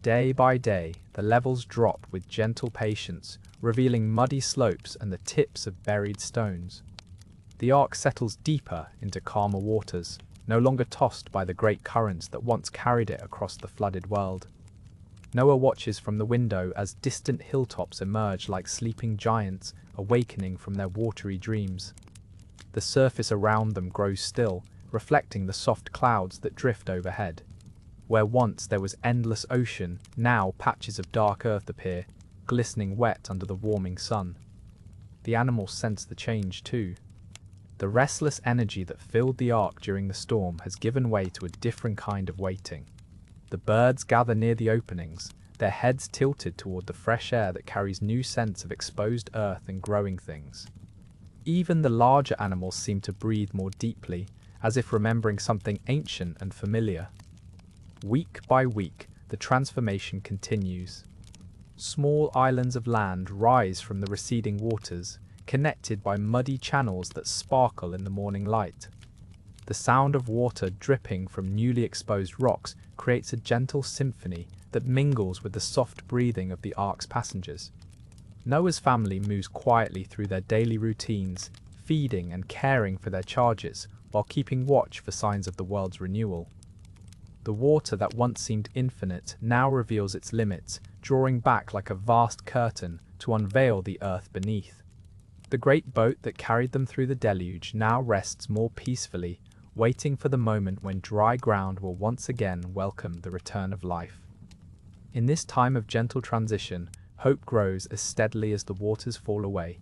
Day by day, the levels drop with gentle patience, revealing muddy slopes and the tips of buried stones. The ark settles deeper into calmer waters, no longer tossed by the great currents that once carried it across the flooded world. Noah watches from the window as distant hilltops emerge like sleeping giants awakening from their watery dreams. The surface around them grows still, reflecting the soft clouds that drift overhead. Where once there was endless ocean, now patches of dark earth appear, glistening wet under the warming sun. The animals sense the change too. The restless energy that filled the ark during the storm has given way to a different kind of waiting. The birds gather near the openings, their heads tilted toward the fresh air that carries new scents of exposed earth and growing things. Even the larger animals seem to breathe more deeply, as if remembering something ancient and familiar. Week by week, the transformation continues. Small islands of land rise from the receding waters, connected by muddy channels that sparkle in the morning light. The sound of water dripping from newly exposed rocks creates a gentle symphony that mingles with the soft breathing of the ark's passengers. Noah's family moves quietly through their daily routines, feeding and caring for their charges, while keeping watch for signs of the world's renewal. The water that once seemed infinite now reveals its limits, drawing back like a vast curtain to unveil the earth beneath. The great boat that carried them through the deluge now rests more peacefully, waiting for the moment when dry ground will once again welcome the return of life. In this time of gentle transition, hope grows as steadily as the waters fall away.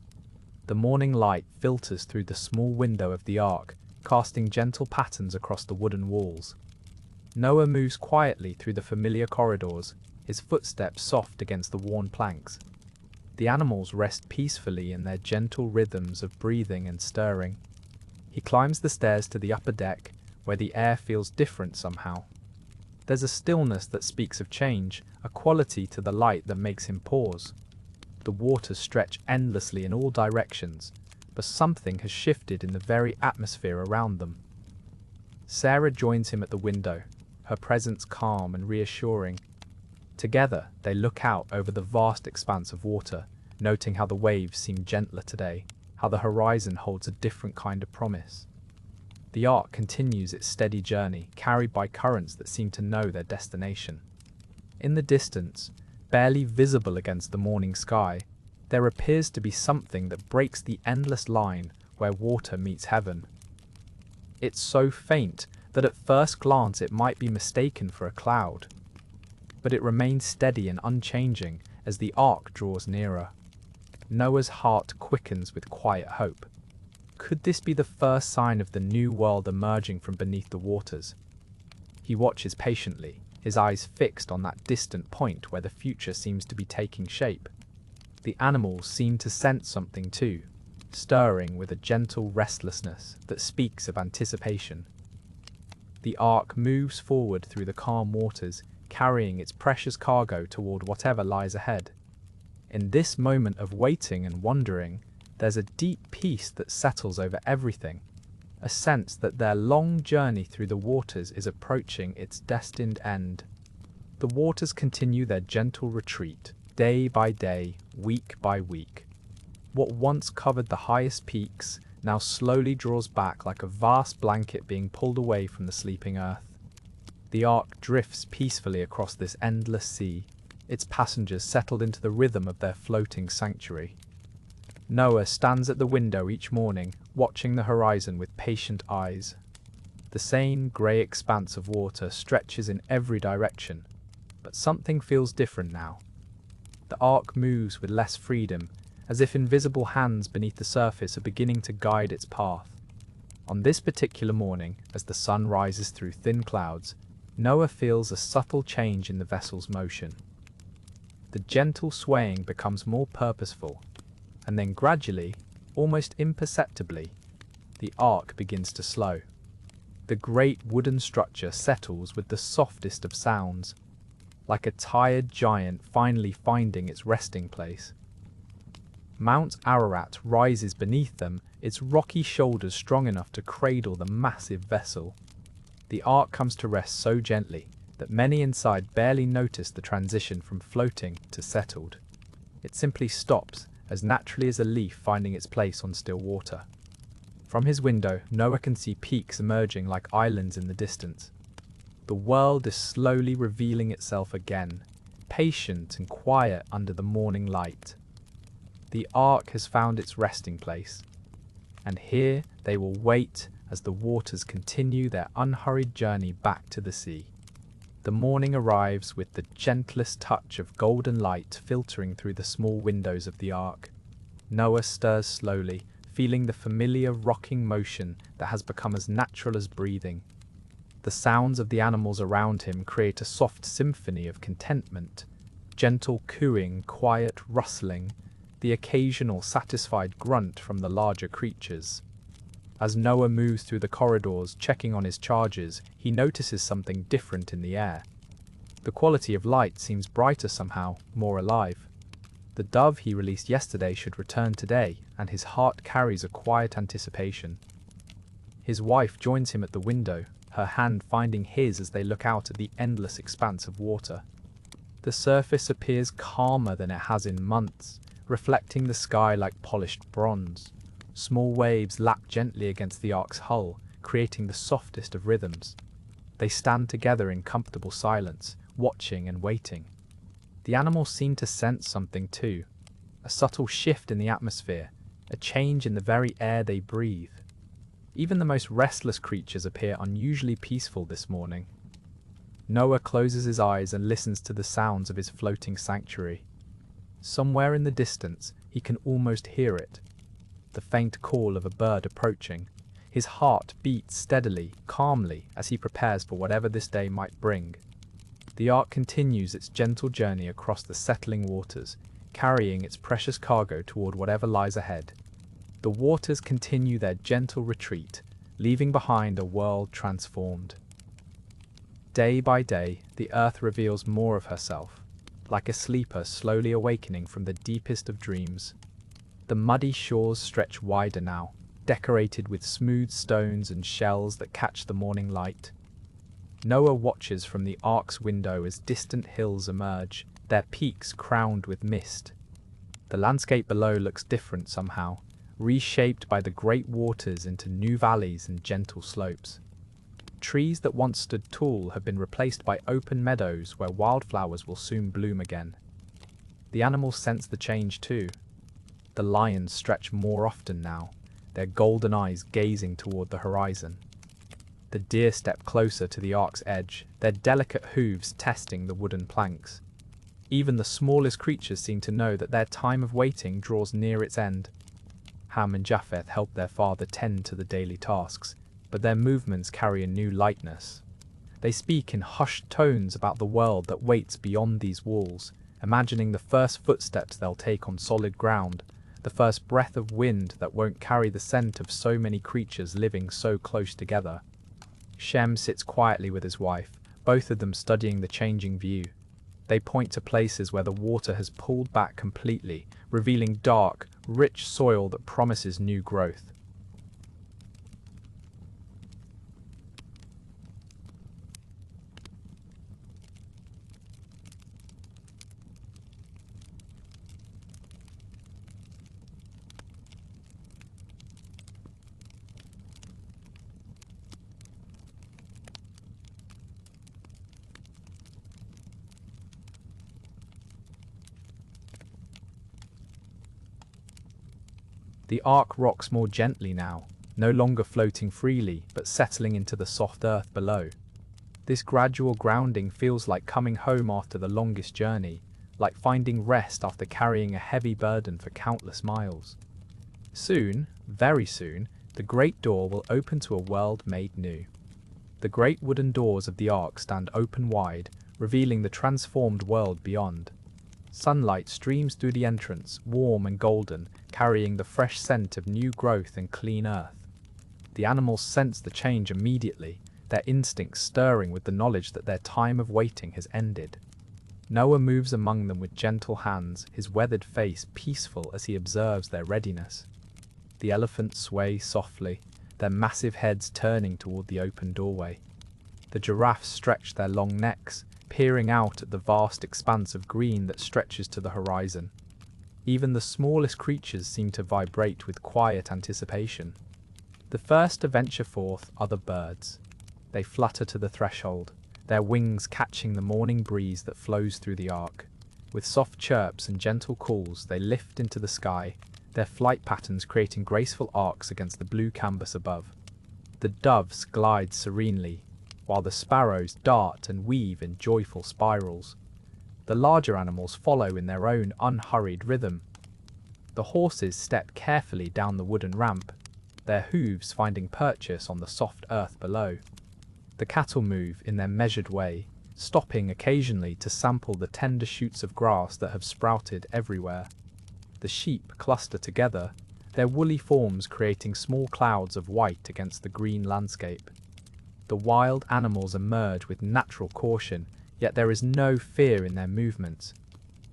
The morning light filters through the small window of the ark, casting gentle patterns across the wooden walls. Noah moves quietly through the familiar corridors, his footsteps soft against the worn planks. The animals rest peacefully in their gentle rhythms of breathing and stirring. He climbs the stairs to the upper deck, where the air feels different somehow. There's a stillness that speaks of change, a quality to the light that makes him pause. The waters stretch endlessly in all directions, but something has shifted in the very atmosphere around them. Sarah joins him at the window, her presence calm and reassuring. Together, they look out over the vast expanse of water, noting how the waves seem gentler today, how the horizon holds a different kind of promise. The ark continues its steady journey, carried by currents that seem to know their destination. In the distance, barely visible against the morning sky, there appears to be something that breaks the endless line where water meets heaven. It's so faint that at first glance it might be mistaken for a cloud. But it remains steady and unchanging as the ark draws nearer. Noah's heart quickens with quiet hope. Could this be the first sign of the new world emerging from beneath the waters? He watches patiently, his eyes fixed on that distant point where the future seems to be taking shape. The animals seem to sense something too, stirring with a gentle restlessness that speaks of anticipation. The ark moves forward through the calm waters, carrying its precious cargo toward whatever lies ahead. In this moment of waiting and wondering, there's a deep peace that settles over everything, a sense that their long journey through the waters is approaching its destined end. The waters continue their gentle retreat, day by day, week by week. What once covered the highest peaks now slowly draws back like a vast blanket being pulled away from the sleeping earth. The ark drifts peacefully across this endless sea, its passengers settled into the rhythm of their floating sanctuary. Noah stands at the window each morning, watching the horizon with patient eyes. The same grey expanse of water stretches in every direction, but something feels different now. The ark moves with less freedom, as if invisible hands beneath the surface are beginning to guide its path. On this particular morning, as the sun rises through thin clouds, Noah feels a subtle change in the vessel's motion. The gentle swaying becomes more purposeful, and then gradually, almost imperceptibly, the ark begins to slow. The great wooden structure settles with the softest of sounds, like a tired giant finally finding its resting place. Mount Ararat rises beneath them, its rocky shoulders strong enough to cradle the massive vessel. The ark comes to rest so gently that many inside barely notice the transition from floating to settled. It simply stops, as naturally as a leaf finding its place on still water. From his window, Noah can see peaks emerging like islands in the distance. The world is slowly revealing itself again, patient and quiet under the morning light. The ark has found its resting place, and here they will wait as the waters continue their unhurried journey back to the sea. The morning arrives with the gentlest touch of golden light filtering through the small windows of the ark. Noah stirs slowly, feeling the familiar rocking motion that has become as natural as breathing. The sounds of the animals around him create a soft symphony of contentment, gentle cooing, quiet rustling, the occasional satisfied grunt from the larger creatures. As Noah moves through the corridors, checking on his charges, he notices something different in the air. The quality of light seems brighter somehow, more alive. The dove he released yesterday should return today, and his heart carries a quiet anticipation. His wife joins him at the window, her hand finding his as they look out at the endless expanse of water. The surface appears calmer than it has in months, reflecting the sky like polished bronze. Small waves lap gently against the ark's hull, creating the softest of rhythms. They stand together in comfortable silence, watching and waiting. The animals seem to sense something too, a subtle shift in the atmosphere, a change in the very air they breathe. Even the most restless creatures appear unusually peaceful this morning. Noah closes his eyes and listens to the sounds of his floating sanctuary. Somewhere in the distance, he can almost hear it, the faint call of a bird approaching. His heart beats steadily, calmly, as he prepares for whatever this day might bring. The ark continues its gentle journey across the settling waters, carrying its precious cargo toward whatever lies ahead. The waters continue their gentle retreat, leaving behind a world transformed. Day by day, the earth reveals more of herself, like a sleeper slowly awakening from the deepest of dreams. The muddy shores stretch wider now, decorated with smooth stones and shells that catch the morning light. Noah watches from the ark's window as distant hills emerge, their peaks crowned with mist. The landscape below looks different somehow, reshaped by the great waters into new valleys and gentle slopes. Trees that once stood tall have been replaced by open meadows where wildflowers will soon bloom again. The animals sense the change too. The lions stretch more often now, their golden eyes gazing toward the horizon. The deer step closer to the ark's edge, their delicate hooves testing the wooden planks. Even the smallest creatures seem to know that their time of waiting draws near its end. Ham and Japheth help their father tend to the daily tasks, but their movements carry a new lightness. They speak in hushed tones about the world that waits beyond these walls, imagining the first footsteps they'll take on solid ground, the first breath of wind that won't carry the scent of so many creatures living so close together. Shem sits quietly with his wife, both of them studying the changing view. They point to places where the water has pulled back completely, revealing dark, rich soil that promises new growth. The ark rocks more gently now, no longer floating freely, but settling into the soft earth below. This gradual grounding feels like coming home after the longest journey, like finding rest after carrying a heavy burden for countless miles. Soon, very soon, the great door will open to a world made new. The great wooden doors of the ark stand open wide, revealing the transformed world beyond. Sunlight streams through the entrance, warm and golden, carrying the fresh scent of new growth and clean earth. The animals sense the change immediately, their instincts stirring with the knowledge that their time of waiting has ended. Noah moves among them with gentle hands, his weathered face peaceful as he observes their readiness. The elephants sway softly, their massive heads turning toward the open doorway. The giraffes stretch their long necks, peering out at the vast expanse of green that stretches to the horizon. Even the smallest creatures seem to vibrate with quiet anticipation. The first to venture forth are the birds. They flutter to the threshold, their wings catching the morning breeze that flows through the ark. With soft chirps and gentle calls, they lift into the sky, their flight patterns creating graceful arcs against the blue canvas above. The doves glide serenely, while the sparrows dart and weave in joyful spirals. The larger animals follow in their own unhurried rhythm. The horses step carefully down the wooden ramp, their hooves finding purchase on the soft earth below. The cattle move in their measured way, stopping occasionally to sample the tender shoots of grass that have sprouted everywhere. The sheep cluster together, their woolly forms creating small clouds of white against the green landscape. The wild animals emerge with natural caution, yet there is no fear in their movements.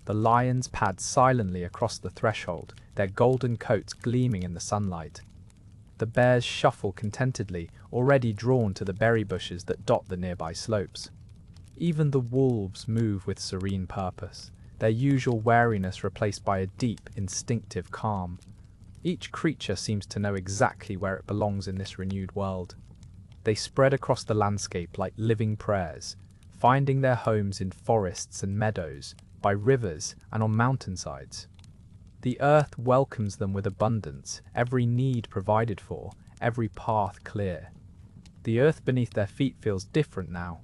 The lions pad silently across the threshold, their golden coats gleaming in the sunlight. The bears shuffle contentedly, already drawn to the berry bushes that dot the nearby slopes. Even the wolves move with serene purpose, their usual wariness replaced by a deep, instinctive calm. Each creature seems to know exactly where it belongs in this renewed world. They spread across the landscape like living prayers, finding their homes in forests and meadows, by rivers and on mountainsides. The earth welcomes them with abundance, every need provided for, every path clear. The earth beneath their feet feels different now.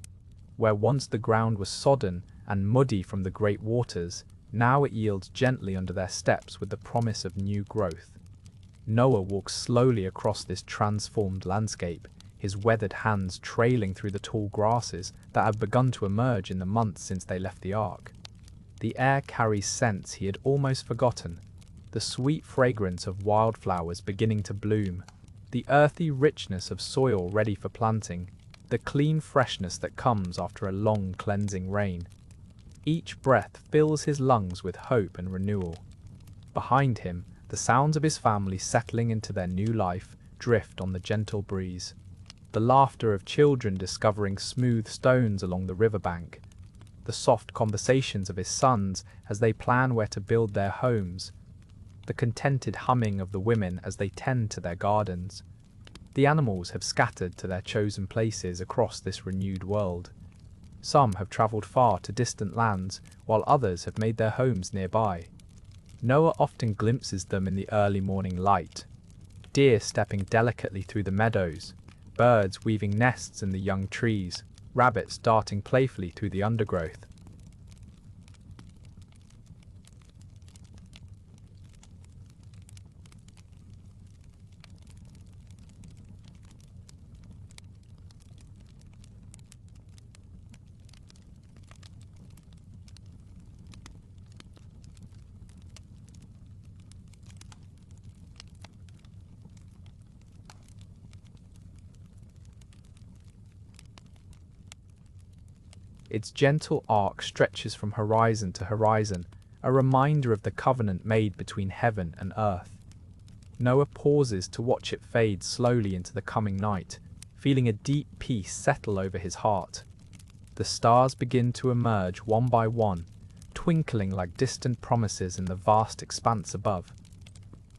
Where once the ground was sodden and muddy from the great waters, now it yields gently under their steps with the promise of new growth. Noah walks slowly across this transformed landscape, his weathered hands trailing through the tall grasses that have begun to emerge in the months since they left the ark. The air carries scents he had almost forgotten, the sweet fragrance of wildflowers beginning to bloom, the earthy richness of soil ready for planting, the clean freshness that comes after a long cleansing rain. Each breath fills his lungs with hope and renewal. Behind him, the sounds of his family settling into their new life drift on the gentle breeze. The laughter of children discovering smooth stones along the riverbank. The soft conversations of his sons as they plan where to build their homes. The contented humming of the women as they tend to their gardens. The animals have scattered to their chosen places across this renewed world. Some have travelled far to distant lands, while others have made their homes nearby. Noah often glimpses them in the early morning light. Deer stepping delicately through the meadows, birds weaving nests in the young trees, rabbits darting playfully through the undergrowth. Its gentle arc stretches from horizon to horizon, a reminder of the covenant made between heaven and earth. Noah pauses to watch it fade slowly into the coming night, feeling a deep peace settle over his heart. The stars begin to emerge one by one, twinkling like distant promises in the vast expanse above.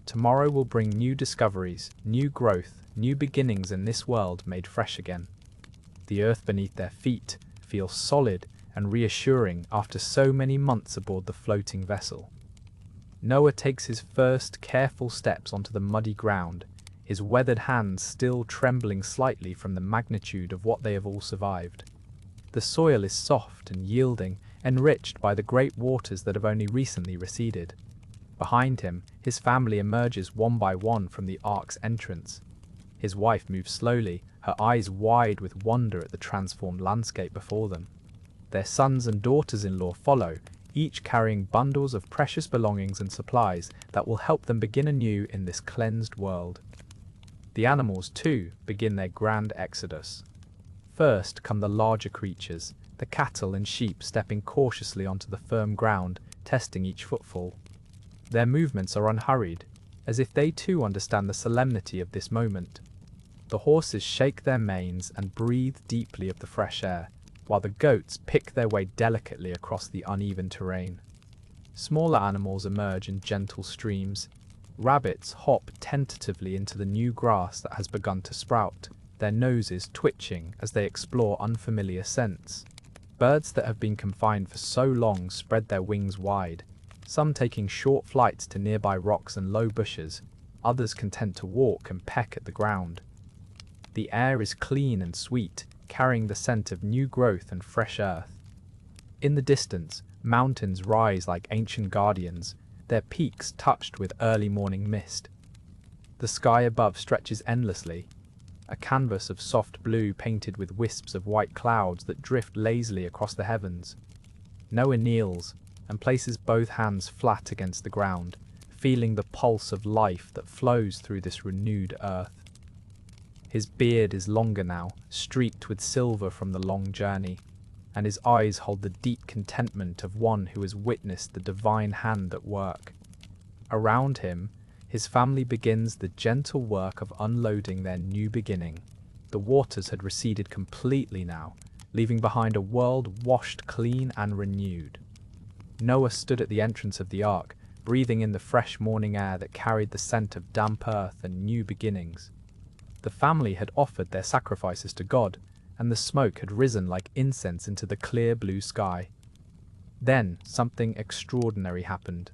Tomorrow will bring new discoveries, new growth, new beginnings in this world made fresh again. The earth beneath their feet feels solid and reassuring after so many months aboard the floating vessel. Noah takes his first careful steps onto the muddy ground, his weathered hands still trembling slightly from the magnitude of what they have all survived. The soil is soft and yielding, enriched by the great waters that have only recently receded. Behind him, his family emerges one by one from the ark's entrance. His wife moves slowly, her eyes wide with wonder at the transformed landscape before them. Their sons and daughters-in-law follow, each carrying bundles of precious belongings and supplies that will help them begin anew in this cleansed world. The animals, too, begin their grand exodus. First come the larger creatures, the cattle and sheep stepping cautiously onto the firm ground, testing each footfall. Their movements are unhurried, as if they too understand the solemnity of this moment. The horses shake their manes and breathe deeply of the fresh air, while the goats pick their way delicately across the uneven terrain. Smaller animals emerge in gentle streams. Rabbits hop tentatively into the new grass that has begun to sprout, their noses twitching as they explore unfamiliar scents. Birds that have been confined for so long spread their wings wide, some taking short flights to nearby rocks and low bushes, others content to walk and peck at the ground. The air is clean and sweet, carrying the scent of new growth and fresh earth. In the distance, mountains rise like ancient guardians, their peaks touched with early morning mist. The sky above stretches endlessly, a canvas of soft blue painted with wisps of white clouds that drift lazily across the heavens. Noah kneels and places both hands flat against the ground, feeling the pulse of life that flows through this renewed earth. His beard is longer now, streaked with silver from the long journey, and his eyes hold the deep contentment of one who has witnessed the divine hand at work. Around him, his family begins the gentle work of unloading their new beginning. The waters had receded completely now, leaving behind a world washed clean and renewed. Noah stood at the entrance of the ark, breathing in the fresh morning air that carried the scent of damp earth and new beginnings. The family had offered their sacrifices to God, and the smoke had risen like incense into the clear blue sky. Then something extraordinary happened.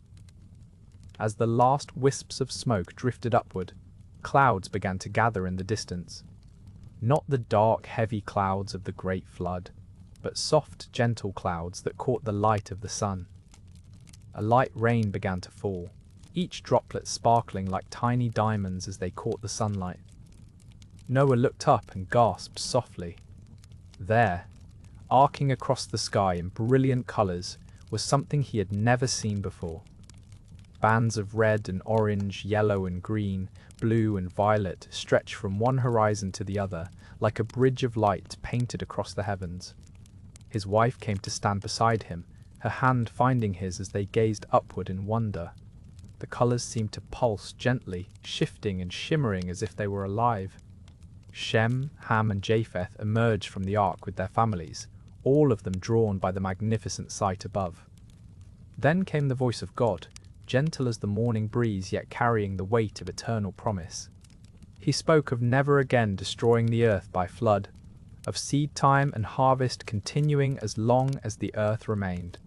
As the last wisps of smoke drifted upward, clouds began to gather in the distance. Not the dark, heavy clouds of the great flood, but soft, gentle clouds that caught the light of the sun. A light rain began to fall, each droplet sparkling like tiny diamonds as they caught the sunlight. Noah looked up and gasped softly. There, arcing across the sky in brilliant colors, was something he had never seen before. Bands of red and orange, yellow and green, blue and violet stretched from one horizon to the other, like a bridge of light painted across the heavens. His wife came to stand beside him, her hand finding his as they gazed upward in wonder. The colors seemed to pulse gently, shifting and shimmering as if they were alive. Shem, Ham and Japheth emerged from the ark with their families, all of them drawn by the magnificent sight above. Then came the voice of God, gentle as the morning breeze yet carrying the weight of eternal promise. He spoke of never again destroying the earth by flood, of seed time and harvest continuing as long as the earth remained.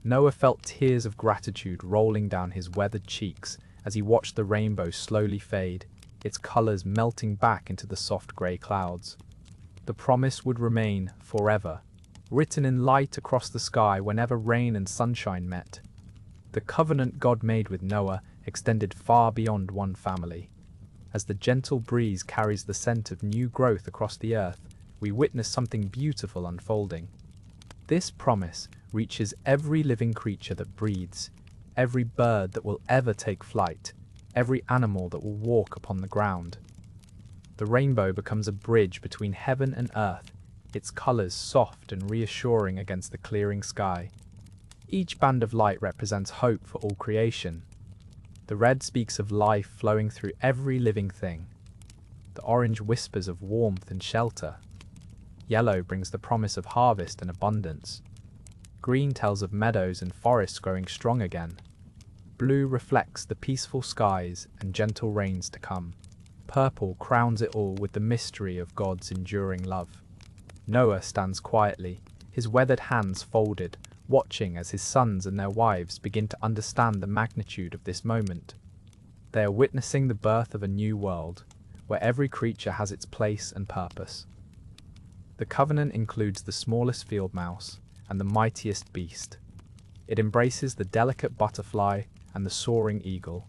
Noah felt tears of gratitude rolling down his weathered cheeks as he watched the rainbow slowly fade, its colors melting back into the soft grey clouds. The promise would remain forever, written in light across the sky whenever rain and sunshine met. The covenant God made with Noah extended far beyond one family. As the gentle breeze carries the scent of new growth across the earth, we witness something beautiful unfolding. This promise reaches every living creature that breathes, every bird that will ever take flight, every animal that will walk upon the ground. The rainbow becomes a bridge between heaven and earth, its colors soft and reassuring against the clearing sky. Each band of light represents hope for all creation. The red speaks of life flowing through every living thing. The orange whispers of warmth and shelter. Yellow brings the promise of harvest and abundance. Green tells of meadows and forests growing strong again. Blue reflects the peaceful skies and gentle rains to come. Purple crowns it all with the mystery of God's enduring love. Noah stands quietly, his weathered hands folded, watching as his sons and their wives begin to understand the magnitude of this moment. They are witnessing the birth of a new world, where every creature has its place and purpose. The covenant includes the smallest field mouse and the mightiest beast. It embraces the delicate butterfly and the soaring eagle.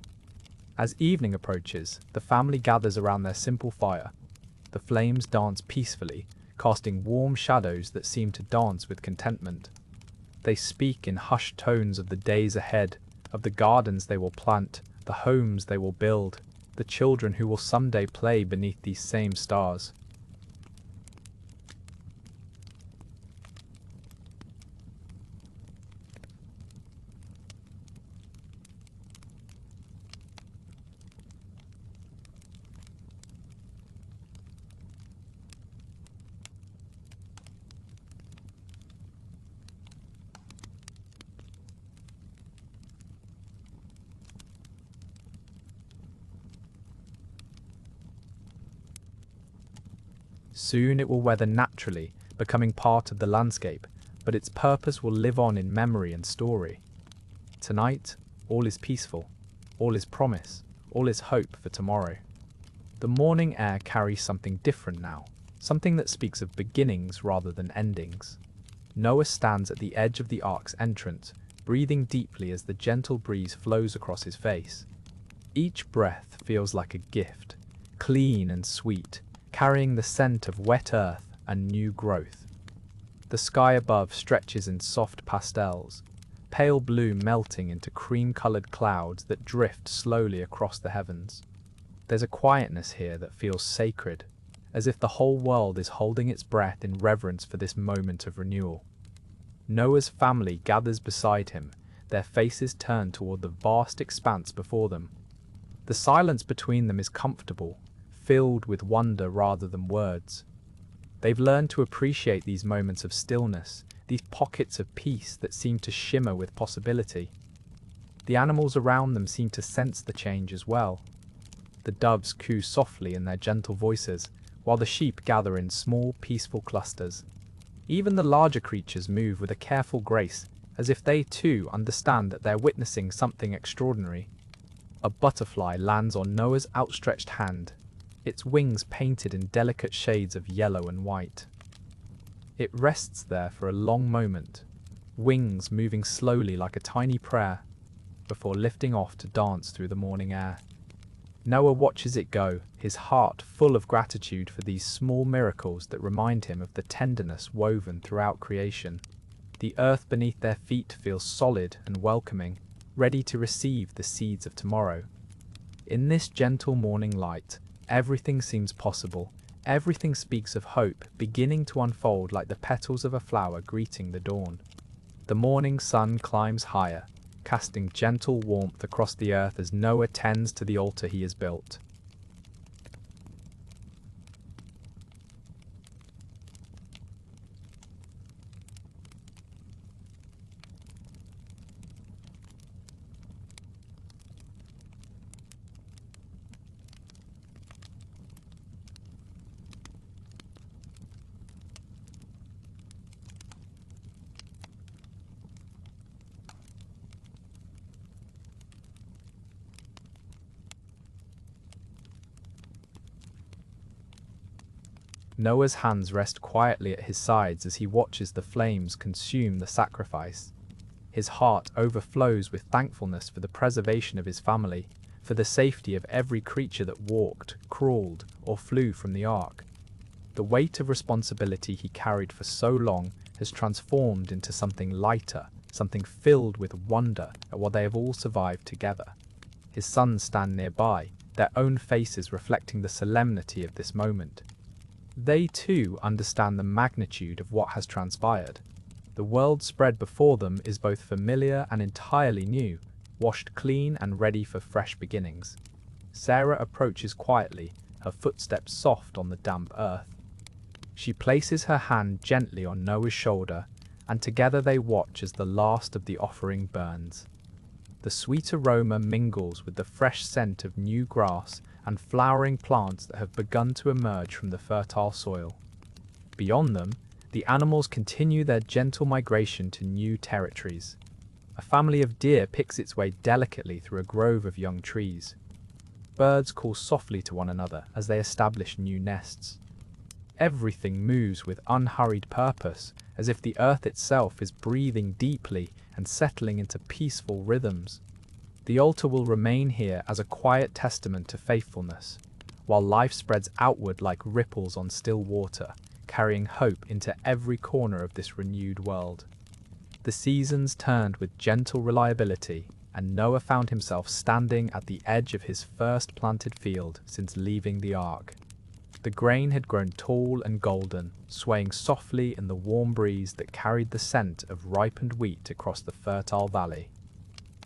As evening approaches, the family gathers around their simple fire. The flames dance peacefully, casting warm shadows that seem to dance with contentment. They speak in hushed tones of the days ahead, of the gardens they will plant, the homes they will build, the children who will someday play beneath these same stars. Soon it will weather naturally, becoming part of the landscape, but its purpose will live on in memory and story. Tonight, all is peaceful, all is promise, all is hope for tomorrow. The morning air carries something different now, something that speaks of beginnings rather than endings. Noah stands at the edge of the ark's entrance, breathing deeply as the gentle breeze flows across his face. Each breath feels like a gift, clean and sweet, carrying the scent of wet earth and new growth. The sky above stretches in soft pastels, pale blue melting into cream-colored clouds that drift slowly across the heavens. There's a quietness here that feels sacred, as if the whole world is holding its breath in reverence for this moment of renewal. Noah's family gathers beside him, their faces turned toward the vast expanse before them. The silence between them is comfortable, filled with wonder rather than words. They've learned to appreciate these moments of stillness, these pockets of peace that seem to shimmer with possibility. The animals around them seem to sense the change as well. The doves coo softly in their gentle voices, while the sheep gather in small, peaceful clusters. Even the larger creatures move with a careful grace, as if they too understand that they're witnessing something extraordinary. A butterfly lands on Noah's outstretched hand, its wings painted in delicate shades of yellow and white. It rests there for a long moment, wings moving slowly like a tiny prayer, before lifting off to dance through the morning air. Noah watches it go, his heart full of gratitude for these small miracles that remind him of the tenderness woven throughout creation. The earth beneath their feet feels solid and welcoming, ready to receive the seeds of tomorrow. In this gentle morning light, everything seems possible. Everything speaks of hope, beginning to unfold like the petals of a flower greeting the dawn. The morning sun climbs higher, casting gentle warmth across the earth as Noah tends to the altar he has built. Noah's hands rest quietly at his sides as he watches the flames consume the sacrifice. His heart overflows with thankfulness for the preservation of his family, for the safety of every creature that walked, crawled, or flew from the ark. The weight of responsibility he carried for so long has transformed into something lighter, something filled with wonder at what they have all survived together. His sons stand nearby, their own faces reflecting the solemnity of this moment. They too understand the magnitude of what has transpired. The world spread before them is both familiar and entirely new, washed clean and ready for fresh beginnings. Sarah approaches quietly, her footsteps soft on the damp earth. She places her hand gently on Noah's shoulder, and together they watch as the last of the offering burns. The sweet aroma mingles with the fresh scent of new grass and flowering plants that have begun to emerge from the fertile soil. Beyond them, the animals continue their gentle migration to new territories. A family of deer picks its way delicately through a grove of young trees. Birds call softly to one another as they establish new nests. Everything moves with unhurried purpose, as if the earth itself is breathing deeply and settling into peaceful rhythms. The altar will remain here as a quiet testament to faithfulness, while life spreads outward like ripples on still water, carrying hope into every corner of this renewed world. The seasons turned with gentle reliability, and Noah found himself standing at the edge of his first planted field since leaving the ark. The grain had grown tall and golden, swaying softly in the warm breeze that carried the scent of ripened wheat across the fertile valley.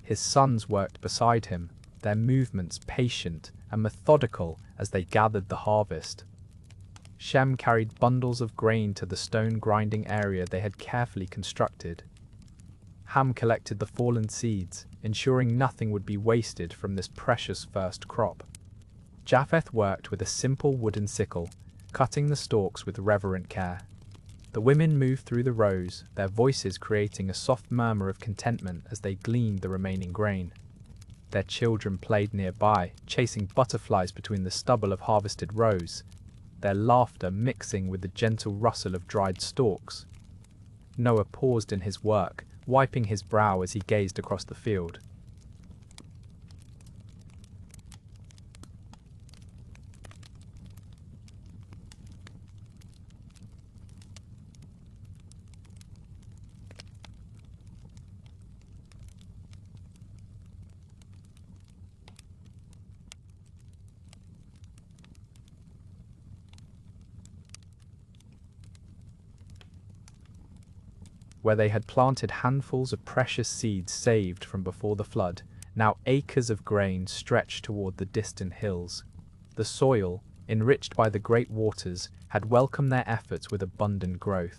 His sons worked beside him, their movements patient and methodical as they gathered the harvest. Shem carried bundles of grain to the stone grinding area they had carefully constructed. Ham collected the fallen seeds, ensuring nothing would be wasted from this precious first crop. Japheth worked with a simple wooden sickle, cutting the stalks with reverent care. The women moved through the rows, their voices creating a soft murmur of contentment as they gleaned the remaining grain. Their children played nearby, chasing butterflies between the stubble of harvested rows, their laughter mixing with the gentle rustle of dried stalks. Noah paused in his work, wiping his brow as he gazed across the field. Where they had planted handfuls of precious seeds saved from before the flood, now acres of grain stretched toward the distant hills. The soil, enriched by the great waters, had welcomed their efforts with abundant growth.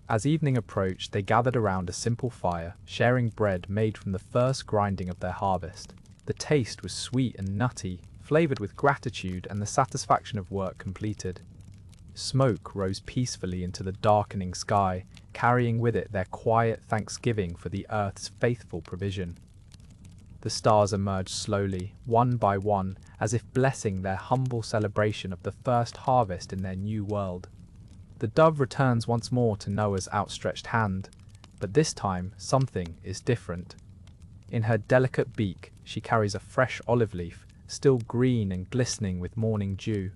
As evening approached, they gathered around a simple fire, sharing bread made from the first grinding of their harvest. The taste was sweet and nutty, flavored with gratitude and the satisfaction of work completed. Smoke rose peacefully into the darkening sky, carrying with it their quiet thanksgiving for the earth's faithful provision. The stars emerged slowly, one by one, as if blessing their humble celebration of the first harvest in their new world. The dove returns once more to Noah's outstretched hand, but this time something is different. In her delicate beak, she carries a fresh olive leaf, still green and glistening with morning dew.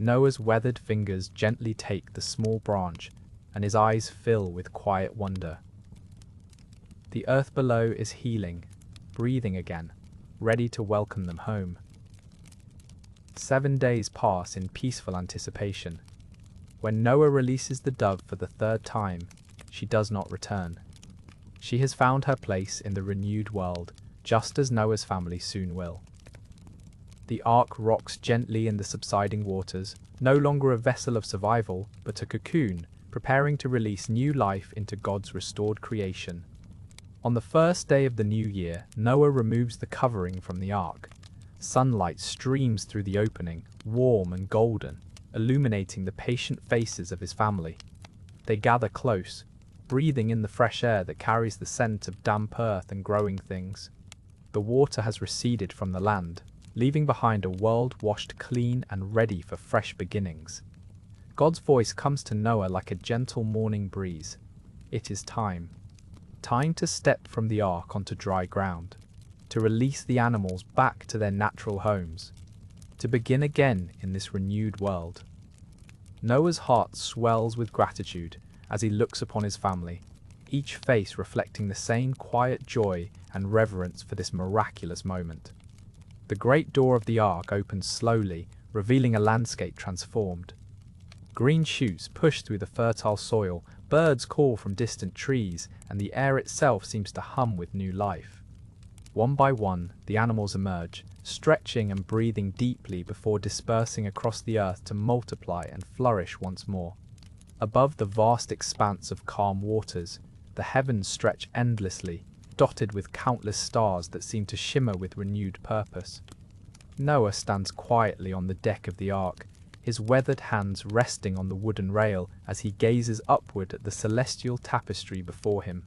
Noah's weathered fingers gently take the small branch, and his eyes fill with quiet wonder. The earth below is healing, breathing again, ready to welcome them home. 7 days pass in peaceful anticipation. When Noah releases the dove for the third time, she does not return. She has found her place in the renewed world, just as Noah's family soon will. The ark rocks gently in the subsiding waters, no longer a vessel of survival, but a cocoon, preparing to release new life into God's restored creation. On the first day of the new year, Noah removes the covering from the ark. Sunlight streams through the opening, warm and golden, illuminating the patient faces of his family. They gather close, breathing in the fresh air that carries the scent of damp earth and growing things. The water has receded from the land, leaving behind a world washed clean and ready for fresh beginnings. God's voice comes to Noah like a gentle morning breeze. It is time. Time to step from the ark onto dry ground, to release the animals back to their natural homes, to begin again in this renewed world. Noah's heart swells with gratitude as he looks upon his family, each face reflecting the same quiet joy and reverence for this miraculous moment. The great door of the ark opens slowly, revealing a landscape transformed. Green shoots push through the fertile soil, birds call from distant trees, and the air itself seems to hum with new life. One by one, the animals emerge, stretching and breathing deeply before dispersing across the earth to multiply and flourish once more. Above the vast expanse of calm waters, the heavens stretch endlessly, dotted with countless stars that seem to shimmer with renewed purpose. Noah stands quietly on the deck of the ark, his weathered hands resting on the wooden rail as he gazes upward at the celestial tapestry before him.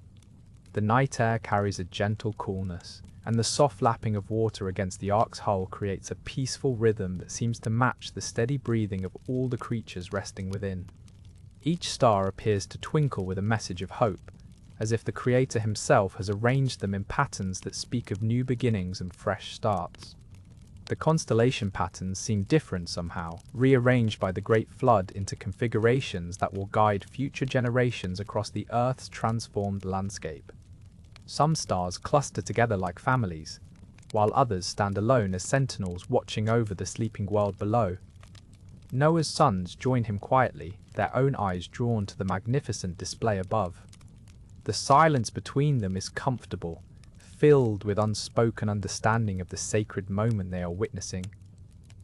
The night air carries a gentle coolness, and the soft lapping of water against the ark's hull creates a peaceful rhythm that seems to match the steady breathing of all the creatures resting within. Each star appears to twinkle with a message of hope, as if the Creator himself has arranged them in patterns that speak of new beginnings and fresh starts. The constellation patterns seem different somehow, rearranged by the Great Flood into configurations that will guide future generations across the Earth's transformed landscape. Some stars cluster together like families, while others stand alone as sentinels watching over the sleeping world below. Noah's sons join him quietly, their own eyes drawn to the magnificent display above. The silence between them is comfortable, filled with unspoken understanding of the sacred moment they are witnessing.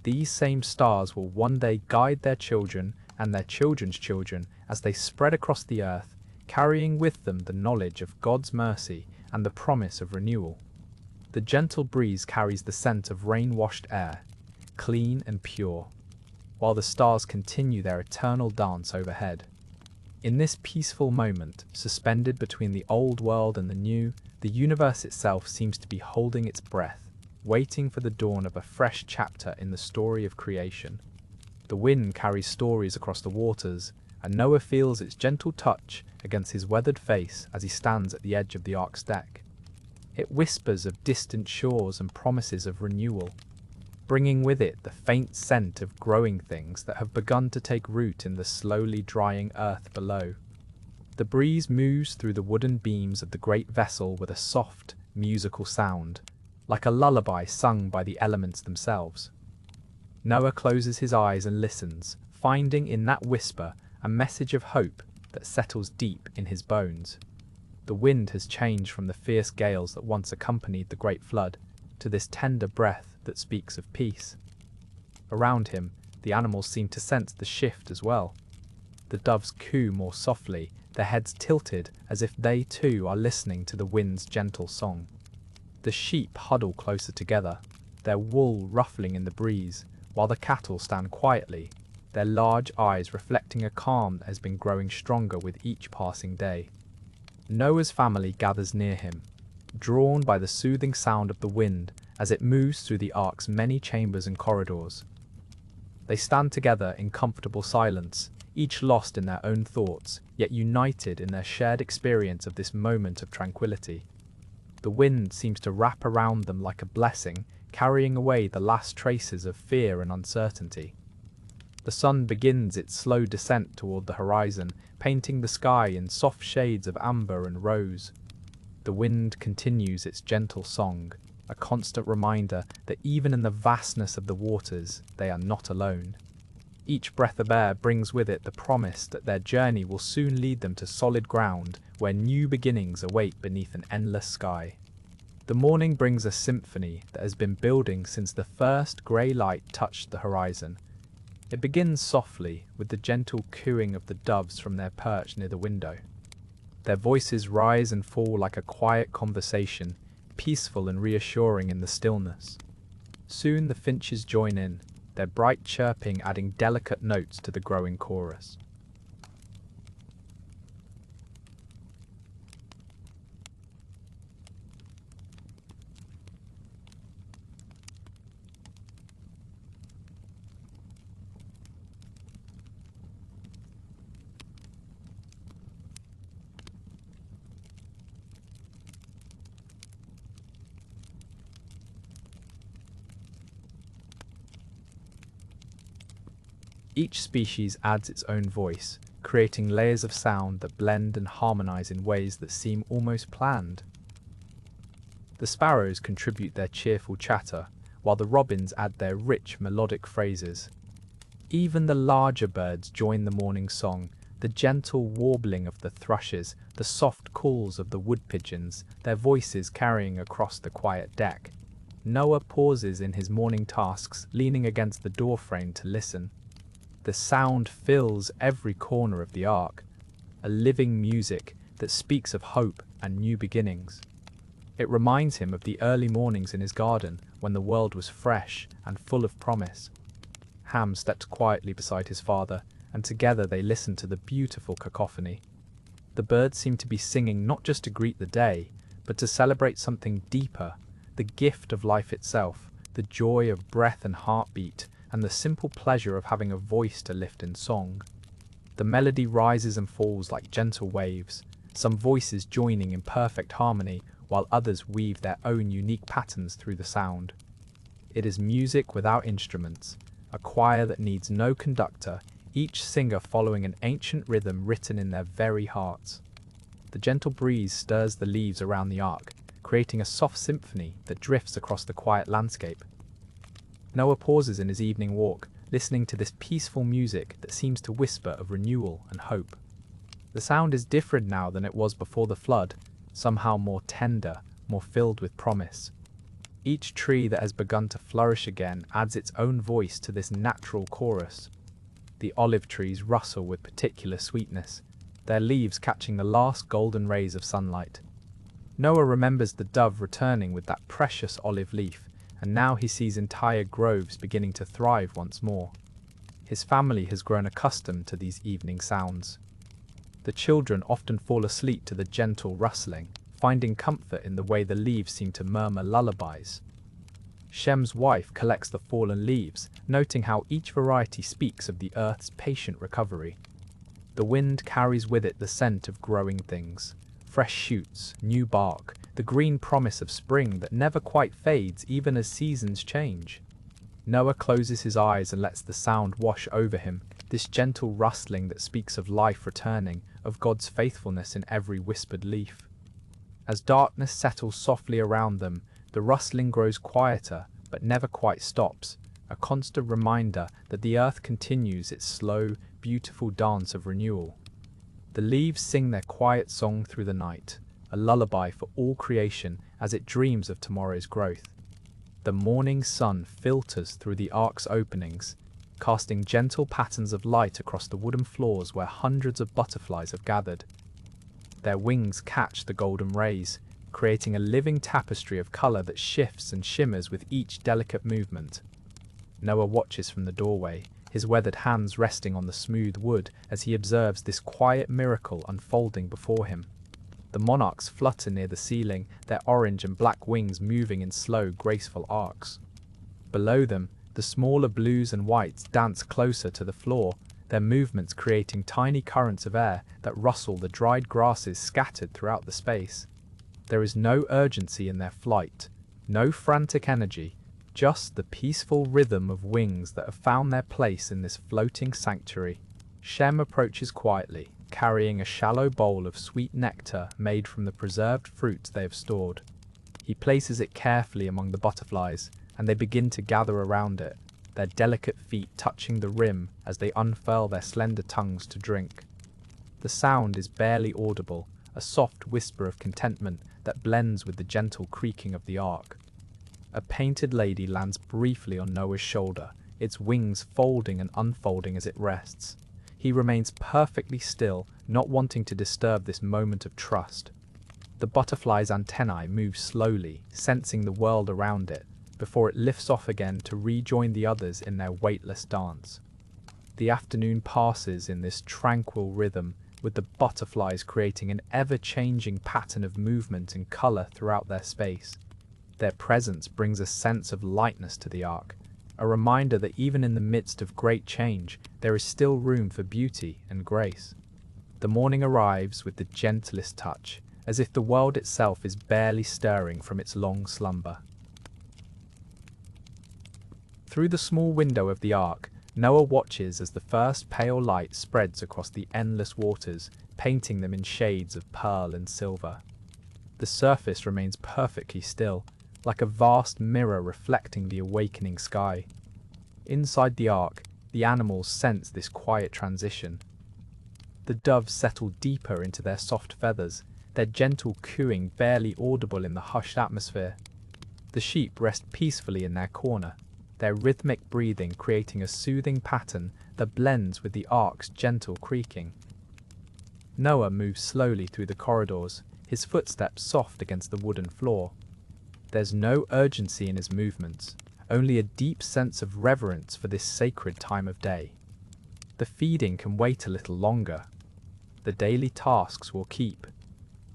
These same stars will one day guide their children and their children's children as they spread across the earth, carrying with them the knowledge of God's mercy and the promise of renewal. The gentle breeze carries the scent of rain-washed air, clean and pure, while the stars continue their eternal dance overhead. In this peaceful moment, suspended between the old world and the new, the universe itself seems to be holding its breath, waiting for the dawn of a fresh chapter in the story of creation. The wind carries stories across the waters, and Noah feels its gentle touch against his weathered face as he stands at the edge of the ark's deck. It whispers of distant shores and promises of renewal, bringing with it the faint scent of growing things that have begun to take root in the slowly drying earth below. The breeze moves through the wooden beams of the great vessel with a soft, musical sound, like a lullaby sung by the elements themselves. Noah closes his eyes and listens, finding in that whisper a message of hope that settles deep in his bones. The wind has changed from the fierce gales that once accompanied the great flood to this tender breath that speaks of peace. Around him, the animals seem to sense the shift as well. The doves coo more softly, their heads tilted as if they too are listening to the wind's gentle song. The sheep huddle closer together, their wool ruffling in the breeze, while the cattle stand quietly, their large eyes reflecting a calm that has been growing stronger with each passing day. Noah's family gathers near him, drawn by the soothing sound of the wind as it moves through the ark's many chambers and corridors. They stand together in comfortable silence, each lost in their own thoughts, yet united in their shared experience of this moment of tranquility. The wind seems to wrap around them like a blessing, carrying away the last traces of fear and uncertainty. The sun begins its slow descent toward the horizon, painting the sky in soft shades of amber and rose. The wind continues its gentle song, a constant reminder that even in the vastness of the waters, they are not alone. Each breath of air brings with it the promise that their journey will soon lead them to solid ground where new beginnings await beneath an endless sky. The morning brings a symphony that has been building since the first grey light touched the horizon. It begins softly with the gentle cooing of the doves from their perch near the window. Their voices rise and fall like a quiet conversation, peaceful and reassuring in the stillness. Soon the finches join in, their bright chirping adding delicate notes to the growing chorus. Each species adds its own voice, creating layers of sound that blend and harmonize in ways that seem almost planned. The sparrows contribute their cheerful chatter, while the robins add their rich melodic phrases. Even the larger birds join the morning song, the gentle warbling of the thrushes, the soft calls of the wood pigeons, their voices carrying across the quiet deck. Noah pauses in his morning tasks, leaning against the doorframe to listen. The sound fills every corner of the ark, a living music that speaks of hope and new beginnings. It reminds him of the early mornings in his garden when the world was fresh and full of promise. Ham stepped quietly beside his father, and together they listened to the beautiful cacophony. The birds seemed to be singing not just to greet the day, but to celebrate something deeper, the gift of life itself, the joy of breath and heartbeat, and the simple pleasure of having a voice to lift in song. The melody rises and falls like gentle waves, some voices joining in perfect harmony, while others weave their own unique patterns through the sound. It is music without instruments, a choir that needs no conductor, each singer following an ancient rhythm written in their very hearts. The gentle breeze stirs the leaves around the ark, creating a soft symphony that drifts across the quiet landscape. Noah pauses in his evening walk, listening to this peaceful music that seems to whisper of renewal and hope. The sound is different now than it was before the flood, somehow more tender, more filled with promise. Each tree that has begun to flourish again adds its own voice to this natural chorus. The olive trees rustle with particular sweetness, their leaves catching the last golden rays of sunlight. Noah remembers the dove returning with that precious olive leaf, and now he sees entire groves beginning to thrive once more. His family has grown accustomed to these evening sounds. The children often fall asleep to the gentle rustling, finding comfort in the way the leaves seem to murmur lullabies. Shem's wife collects the fallen leaves, noting how each variety speaks of the earth's patient recovery. The wind carries with it the scent of growing things, fresh shoots, new bark, the green promise of spring that never quite fades even as seasons change. Noah closes his eyes and lets the sound wash over him, this gentle rustling that speaks of life returning, of God's faithfulness in every whispered leaf. As darkness settles softly around them, the rustling grows quieter, but never quite stops, a constant reminder that the earth continues its slow, beautiful dance of renewal. The leaves sing their quiet song through the night, a lullaby for all creation as it dreams of tomorrow's growth. The morning sun filters through the ark's openings, casting gentle patterns of light across the wooden floors where hundreds of butterflies have gathered. Their wings catch the golden rays, creating a living tapestry of color that shifts and shimmers with each delicate movement. Noah watches from the doorway, his weathered hands resting on the smooth wood as he observes this quiet miracle unfolding before him. The monarchs flutter near the ceiling, their orange and black wings moving in slow, graceful arcs. Below them, the smaller blues and whites dance closer to the floor, their movements creating tiny currents of air that rustle the dried grasses scattered throughout the space. There is no urgency in their flight, no frantic energy, just the peaceful rhythm of wings that have found their place in this floating sanctuary. Shem approaches quietly, carrying a shallow bowl of sweet nectar made from the preserved fruits they have stored. He places it carefully among the butterflies, and they begin to gather around it, their delicate feet touching the rim as they unfurl their slender tongues to drink. The sound is barely audible, a soft whisper of contentment that blends with the gentle creaking of the ark. A painted lady lands briefly on Noah's shoulder, its wings folding and unfolding as it rests. He remains perfectly still, not wanting to disturb this moment of trust. The butterfly's antennae move slowly, sensing the world around it, before it lifts off again to rejoin the others in their weightless dance. The afternoon passes in this tranquil rhythm, with the butterflies creating an ever-changing pattern of movement and color throughout their space. Their presence brings a sense of lightness to the ark, a reminder that even in the midst of great change, there is still room for beauty and grace. The morning arrives with the gentlest touch, as if the world itself is barely stirring from its long slumber. Through the small window of the ark, Noah watches as the first pale light spreads across the endless waters, painting them in shades of pearl and silver. The surface remains perfectly still, like a vast mirror reflecting the awakening sky. Inside the ark, the animals sense this quiet transition. The doves settle deeper into their soft feathers, their gentle cooing barely audible in the hushed atmosphere. The sheep rest peacefully in their corner, their rhythmic breathing creating a soothing pattern that blends with the ark's gentle creaking. Noah moves slowly through the corridors, his footsteps soft against the wooden floor. There's no urgency in his movements, only a deep sense of reverence for this sacred time of day. The feeding can wait a little longer. The daily tasks will keep.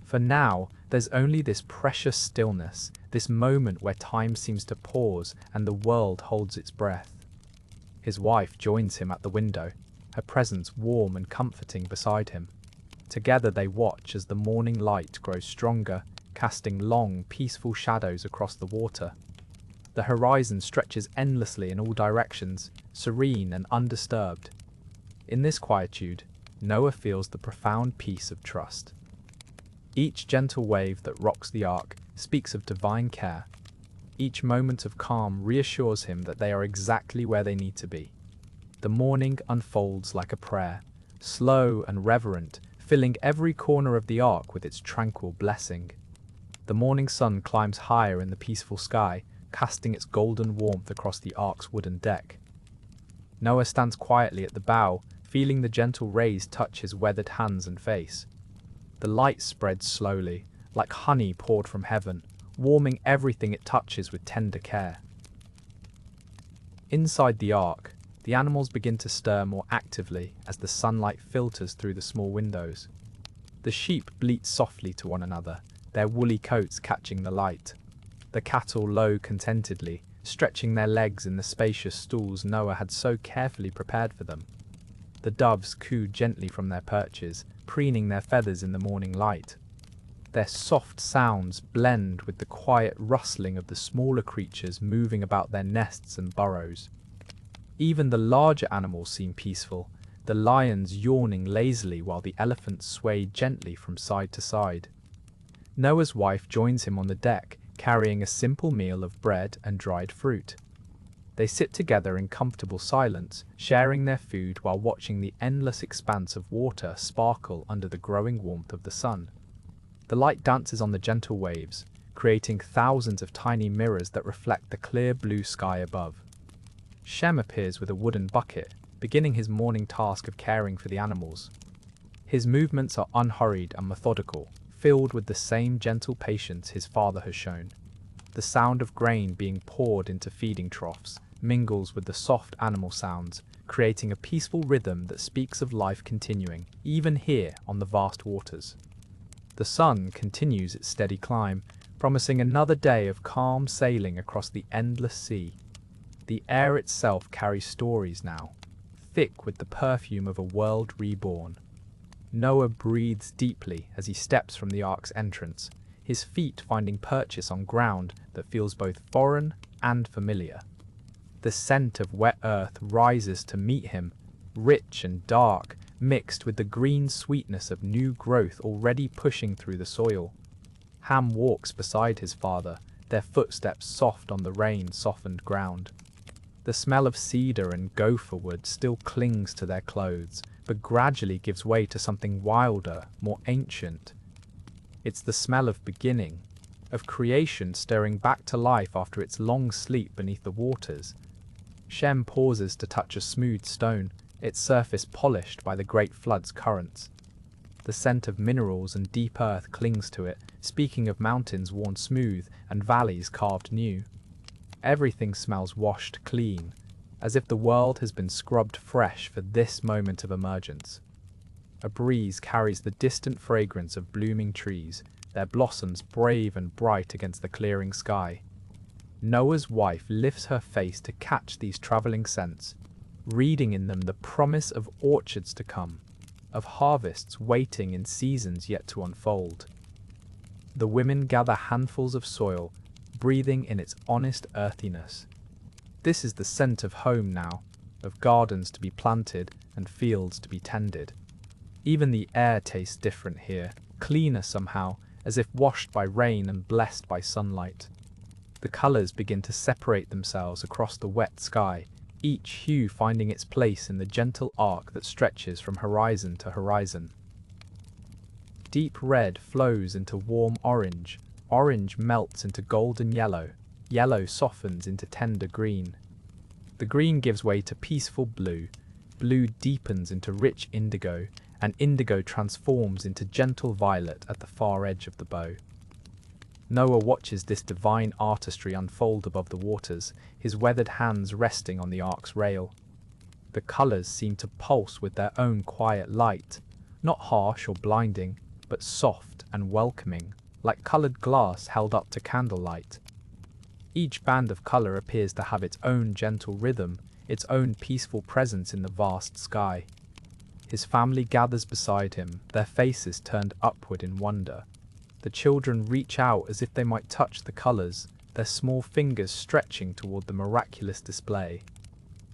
For now, there's only this precious stillness, this moment where time seems to pause and the world holds its breath. His wife joins him at the window, her presence warm and comforting beside him. Together they watch as the morning light grows stronger, casting long, peaceful shadows across the water. The horizon stretches endlessly in all directions, serene and undisturbed. In this quietude, Noah feels the profound peace of trust. Each gentle wave that rocks the ark speaks of divine care. Each moment of calm reassures him that they are exactly where they need to be. The morning unfolds like a prayer, slow and reverent, filling every corner of the ark with its tranquil blessing. The morning sun climbs higher in the peaceful sky, casting its golden warmth across the ark's wooden deck. Noah stands quietly at the bow, feeling the gentle rays touch his weathered hands and face. The light spreads slowly, like honey poured from heaven, warming everything it touches with tender care. Inside the ark, the animals begin to stir more actively as the sunlight filters through the small windows. The sheep bleat softly to one another, their woolly coats catching the light. The cattle low contentedly, stretching their legs in the spacious stalls Noah had so carefully prepared for them. The doves cooed gently from their perches, preening their feathers in the morning light. Their soft sounds blend with the quiet rustling of the smaller creatures moving about their nests and burrows. Even the larger animals seem peaceful, the lions yawning lazily while the elephants sway gently from side to side. Noah's wife joins him on the deck, carrying a simple meal of bread and dried fruit. They sit together in comfortable silence, sharing their food while watching the endless expanse of water sparkle under the growing warmth of the sun. The light dances on the gentle waves, creating thousands of tiny mirrors that reflect the clear blue sky above. Shem appears with a wooden bucket, beginning his morning task of caring for the animals. His movements are unhurried and methodical, filled with the same gentle patience his father has shown. The sound of grain being poured into feeding troughs mingles with the soft animal sounds, creating a peaceful rhythm that speaks of life continuing, even here on the vast waters. The sun continues its steady climb, promising another day of calm sailing across the endless sea. The air itself carries stories now, thick with the perfume of a world reborn. Noah breathes deeply as he steps from the ark's entrance, his feet finding purchase on ground that feels both foreign and familiar. The scent of wet earth rises to meet him, rich and dark, mixed with the green sweetness of new growth already pushing through the soil. Ham walks beside his father, their footsteps soft on the rain-softened ground. The smell of cedar and gopher wood still clings to their clothes, but gradually gives way to something wilder, more ancient. It's the smell of beginning, of creation stirring back to life after its long sleep beneath the waters. Shem pauses to touch a smooth stone, its surface polished by the great flood's currents. The scent of minerals and deep earth clings to it, speaking of mountains worn smooth and valleys carved new. Everything smells washed clean, as if the world has been scrubbed fresh for this moment of emergence. A breeze carries the distant fragrance of blooming trees, their blossoms brave and bright against the clearing sky. Noah's wife lifts her face to catch these traveling scents, reading in them the promise of orchards to come, of harvests waiting in seasons yet to unfold. The women gather handfuls of soil, breathing in its honest earthiness. This is the scent of home now, of gardens to be planted and fields to be tended. Even the air tastes different here, cleaner somehow, as if washed by rain and blessed by sunlight. The colours begin to separate themselves across the wet sky, each hue finding its place in the gentle arc that stretches from horizon to horizon. Deep red flows into warm orange, orange melts into golden yellow, yellow softens into tender green. The green gives way to peaceful blue, blue deepens into rich indigo, and indigo transforms into gentle violet at the far edge of the bow. Noah watches this divine artistry unfold above the waters, his weathered hands resting on the ark's rail. The colors seem to pulse with their own quiet light, not harsh or blinding, but soft and welcoming, like colored glass held up to candlelight. Each band of color appears to have its own gentle rhythm, its own peaceful presence in the vast sky. His family gathers beside him, their faces turned upward in wonder. The children reach out as if they might touch the colors, their small fingers stretching toward the miraculous display.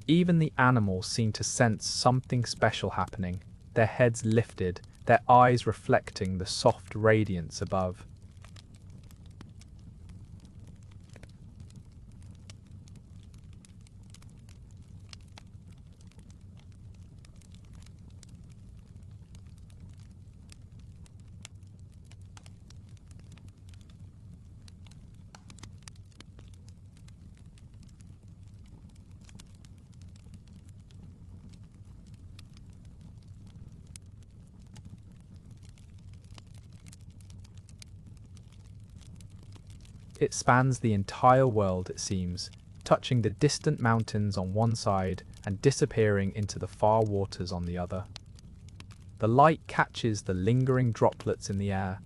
Even the animals seem to sense something special happening, their heads lifted, their eyes reflecting the soft radiance above. It spans the entire world, it seems, touching the distant mountains on one side and disappearing into the far waters on the other. The light catches the lingering droplets in the air,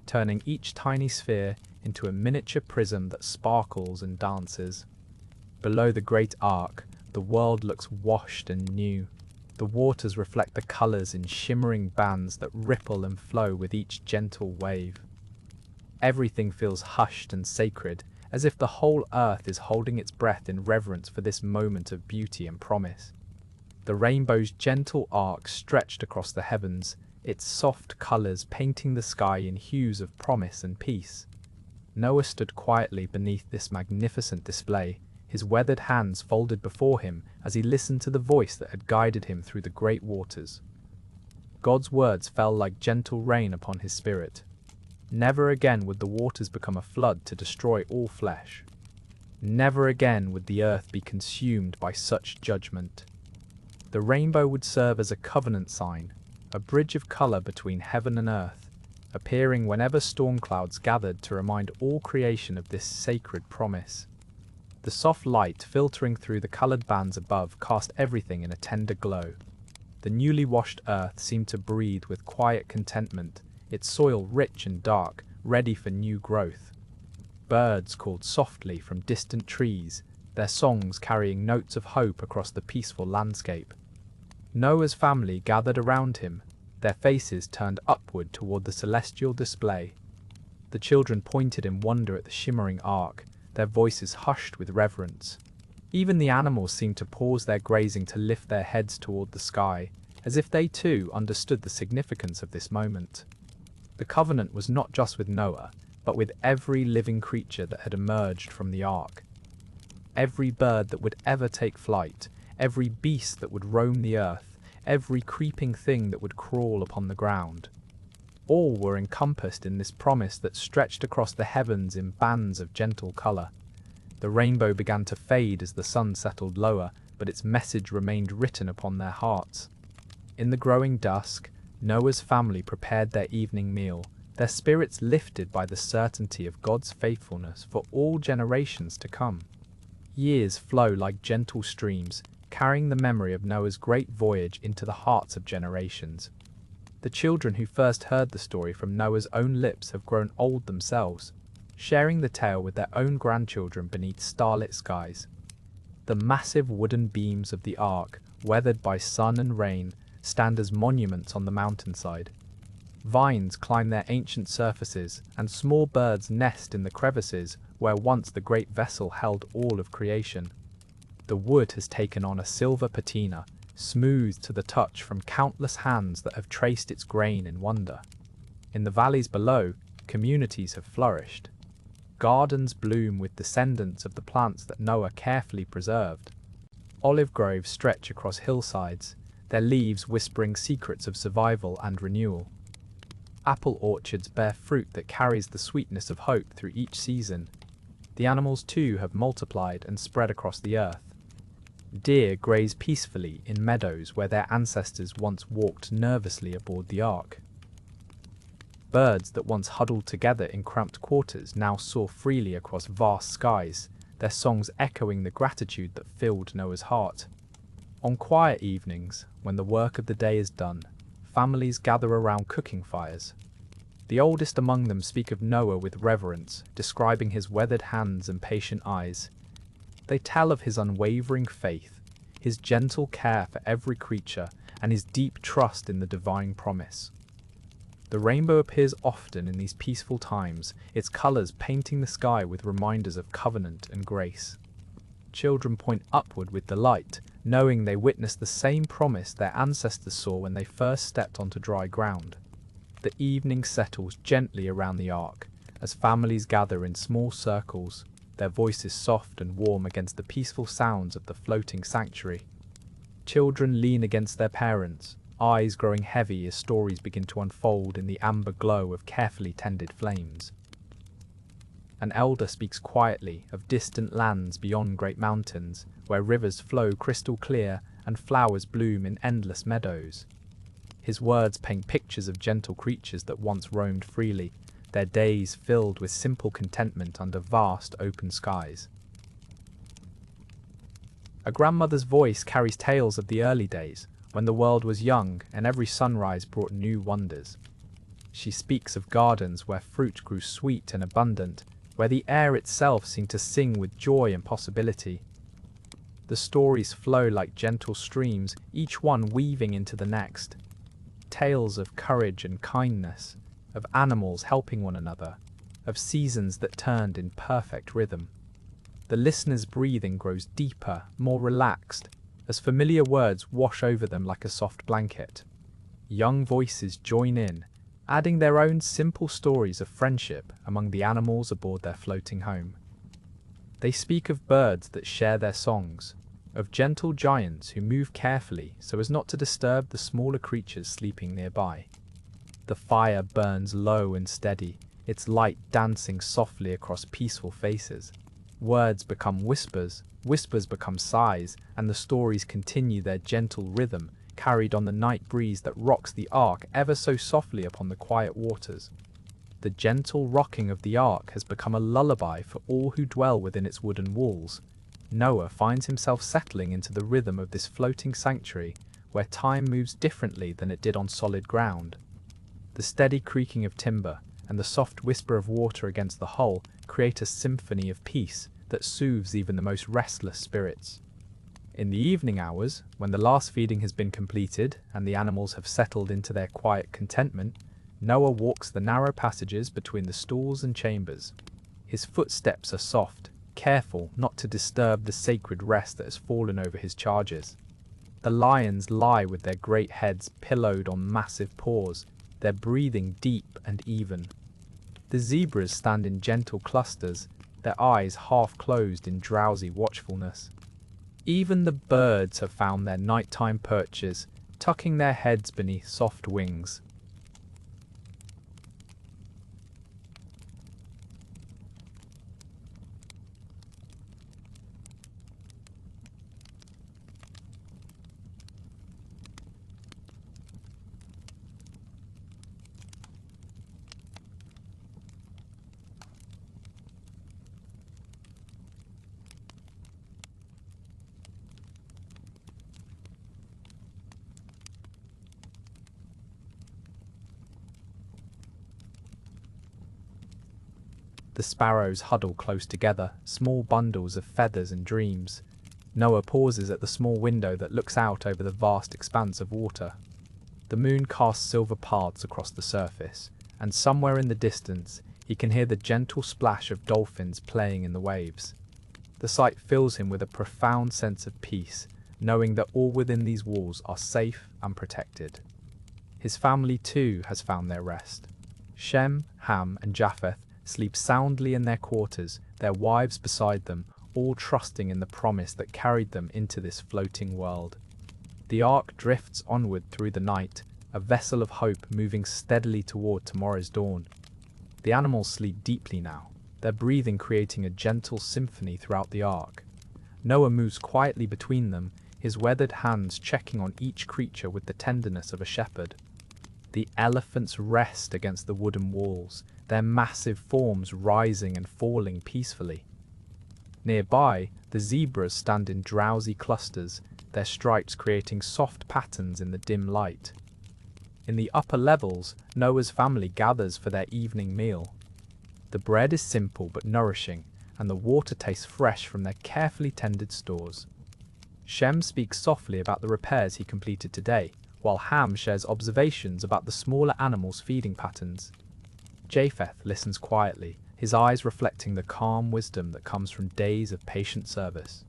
turning each tiny sphere into a miniature prism that sparkles and dances. Below the great arc, the world looks washed and new. The waters reflect the colors in shimmering bands that ripple and flow with each gentle wave. Everything feels hushed and sacred, as if the whole earth is holding its breath in reverence for this moment of beauty and promise. The rainbow's gentle arc stretched across the heavens, its soft colors painting the sky in hues of promise and peace. Noah stood quietly beneath this magnificent display, his weathered hands folded before him as he listened to the voice that had guided him through the great waters. God's words fell like gentle rain upon his spirit. Never again would the waters become a flood to destroy all flesh. Never again would the earth be consumed by such judgment. The rainbow would serve as a covenant sign, a bridge of color between heaven and earth, appearing whenever storm clouds gathered to remind all creation of this sacred promise. The soft light filtering through the colored bands above cast everything in a tender glow. The newly washed earth seemed to breathe with quiet contentment, its soil rich and dark, ready for new growth. Birds called softly from distant trees, their songs carrying notes of hope across the peaceful landscape. Noah's family gathered around him, their faces turned upward toward the celestial display. The children pointed in wonder at the shimmering ark, their voices hushed with reverence. Even the animals seemed to pause their grazing to lift their heads toward the sky, as if they too understood the significance of this moment. The covenant was not just with Noah, but with every living creature that had emerged from the ark. Every bird that would ever take flight, every beast that would roam the earth, every creeping thing that would crawl upon the ground. All were encompassed in this promise that stretched across the heavens in bands of gentle color. The rainbow began to fade as the sun settled lower, but its message remained written upon their hearts. In the growing dusk, Noah's family prepared their evening meal, their spirits lifted by the certainty of God's faithfulness for all generations to come. Years flow like gentle streams, carrying the memory of Noah's great voyage into the hearts of generations. The children who first heard the story from Noah's own lips have grown old themselves, sharing the tale with their own grandchildren beneath starlit skies. The massive wooden beams of the ark, weathered by sun and rain, stand as monuments on the mountainside. Vines climb their ancient surfaces, and small birds nest in the crevices where once the great vessel held all of creation. The wood has taken on a silver patina, smooth to the touch from countless hands that have traced its grain in wonder. In the valleys below, communities have flourished. Gardens bloom with descendants of the plants that Noah carefully preserved. Olive groves stretch across hillsides, their leaves whispering secrets of survival and renewal. Apple orchards bear fruit that carries the sweetness of hope through each season. The animals too have multiplied and spread across the earth. Deer graze peacefully in meadows where their ancestors once walked nervously aboard the ark. Birds that once huddled together in cramped quarters now soar freely across vast skies, their songs echoing the gratitude that filled Noah's heart. On quiet evenings, when the work of the day is done, families gather around cooking fires. The oldest among them speak of Noah with reverence, describing his weathered hands and patient eyes. They tell of his unwavering faith, his gentle care for every creature, and his deep trust in the divine promise. The rainbow appears often in these peaceful times, its colours painting the sky with reminders of covenant and grace. Children point upward with delight, knowing they witnessed the same promise their ancestors saw when they first stepped onto dry ground. The evening settles gently around the ark, as families gather in small circles, their voices soft and warm against the peaceful sounds of the floating sanctuary. Children lean against their parents, eyes growing heavy as stories begin to unfold in the amber glow of carefully tended flames. An elder speaks quietly of distant lands beyond great mountains, where rivers flow crystal clear and flowers bloom in endless meadows. His words paint pictures of gentle creatures that once roamed freely, their days filled with simple contentment under vast open skies. A grandmother's voice carries tales of the early days, when the world was young and every sunrise brought new wonders. She speaks of gardens where fruit grew sweet and abundant, where the air itself seemed to sing with joy and possibility. The stories flow like gentle streams, each one weaving into the next. Tales of courage and kindness, of animals helping one another, of seasons that turned in perfect rhythm. The listener's breathing grows deeper, more relaxed, as familiar words wash over them like a soft blanket. Young voices join in, adding their own simple stories of friendship among the animals aboard their floating home. They speak of birds that share their songs, of gentle giants who move carefully so as not to disturb the smaller creatures sleeping nearby. The fire burns low and steady, its light dancing softly across peaceful faces. Words become whispers, whispers become sighs, and the stories continue their gentle rhythm, carried on the night breeze that rocks the ark ever so softly upon the quiet waters. The gentle rocking of the ark has become a lullaby for all who dwell within its wooden walls. Noah finds himself settling into the rhythm of this floating sanctuary, where time moves differently than it did on solid ground. The steady creaking of timber and the soft whisper of water against the hull create a symphony of peace that soothes even the most restless spirits. In the evening hours, when the last feeding has been completed and the animals have settled into their quiet contentment, Noah walks the narrow passages between the stalls and chambers. His footsteps are soft, careful not to disturb the sacred rest that has fallen over his charges. The lions lie with their great heads pillowed on massive paws, their breathing deep and even. The zebras stand in gentle clusters, their eyes half closed in drowsy watchfulness. Even the birds have found their nighttime perches, tucking their heads beneath soft wings. The sparrows huddle close together, small bundles of feathers and dreams. Noah pauses at the small window that looks out over the vast expanse of water. The moon casts silver paths across the surface, and somewhere in the distance he can hear the gentle splash of dolphins playing in the waves. The sight fills him with a profound sense of peace, knowing that all within these walls are safe and protected. His family too has found their rest. Shem, Ham, and Japheth sleep soundly in their quarters, their wives beside them, all trusting in the promise that carried them into this floating world. The ark drifts onward through the night, a vessel of hope moving steadily toward tomorrow's dawn. The animals sleep deeply now, their breathing creating a gentle symphony throughout the ark. Noah moves quietly between them, his weathered hands checking on each creature with the tenderness of a shepherd. The elephants rest against the wooden walls, their massive forms rising and falling peacefully. Nearby, the zebras stand in drowsy clusters, their stripes creating soft patterns in the dim light. In the upper levels, Noah's family gathers for their evening meal. The bread is simple but nourishing, and the water tastes fresh from their carefully tended stores. Shem speaks softly about the repairs he completed today, while Ham shares observations about the smaller animals' feeding patterns. Japheth listens quietly, his eyes reflecting the calm wisdom that comes from days of patient service.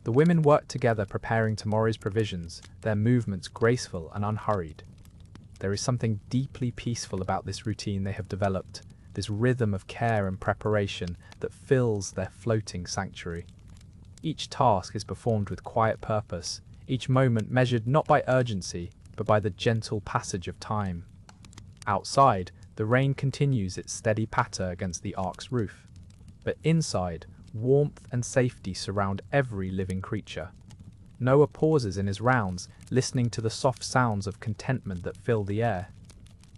The women work together preparing tomorrow's provisions, their movements graceful and unhurried. There is something deeply peaceful about this routine they have developed, this rhythm of care and preparation that fills their floating sanctuary. Each task is performed with quiet purpose, each moment measured not by urgency, but by the gentle passage of time. Outside, the rain continues its steady patter against the ark's roof. But inside, warmth and safety surround every living creature. Noah pauses in his rounds, listening to the soft sounds of contentment that fill the air.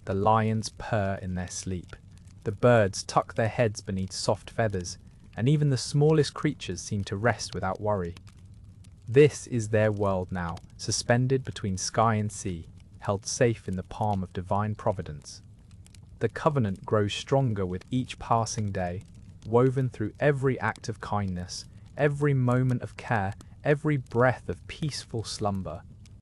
The lions purr in their sleep. The birds tuck their heads beneath soft feathers, and even the smallest creatures seem to rest without worry. This is their world now, suspended between sky and sea, held safe in the palm of divine providence. The covenant grows stronger with each passing day, woven through every act of kindness, every moment of care, every breath of peaceful slumber.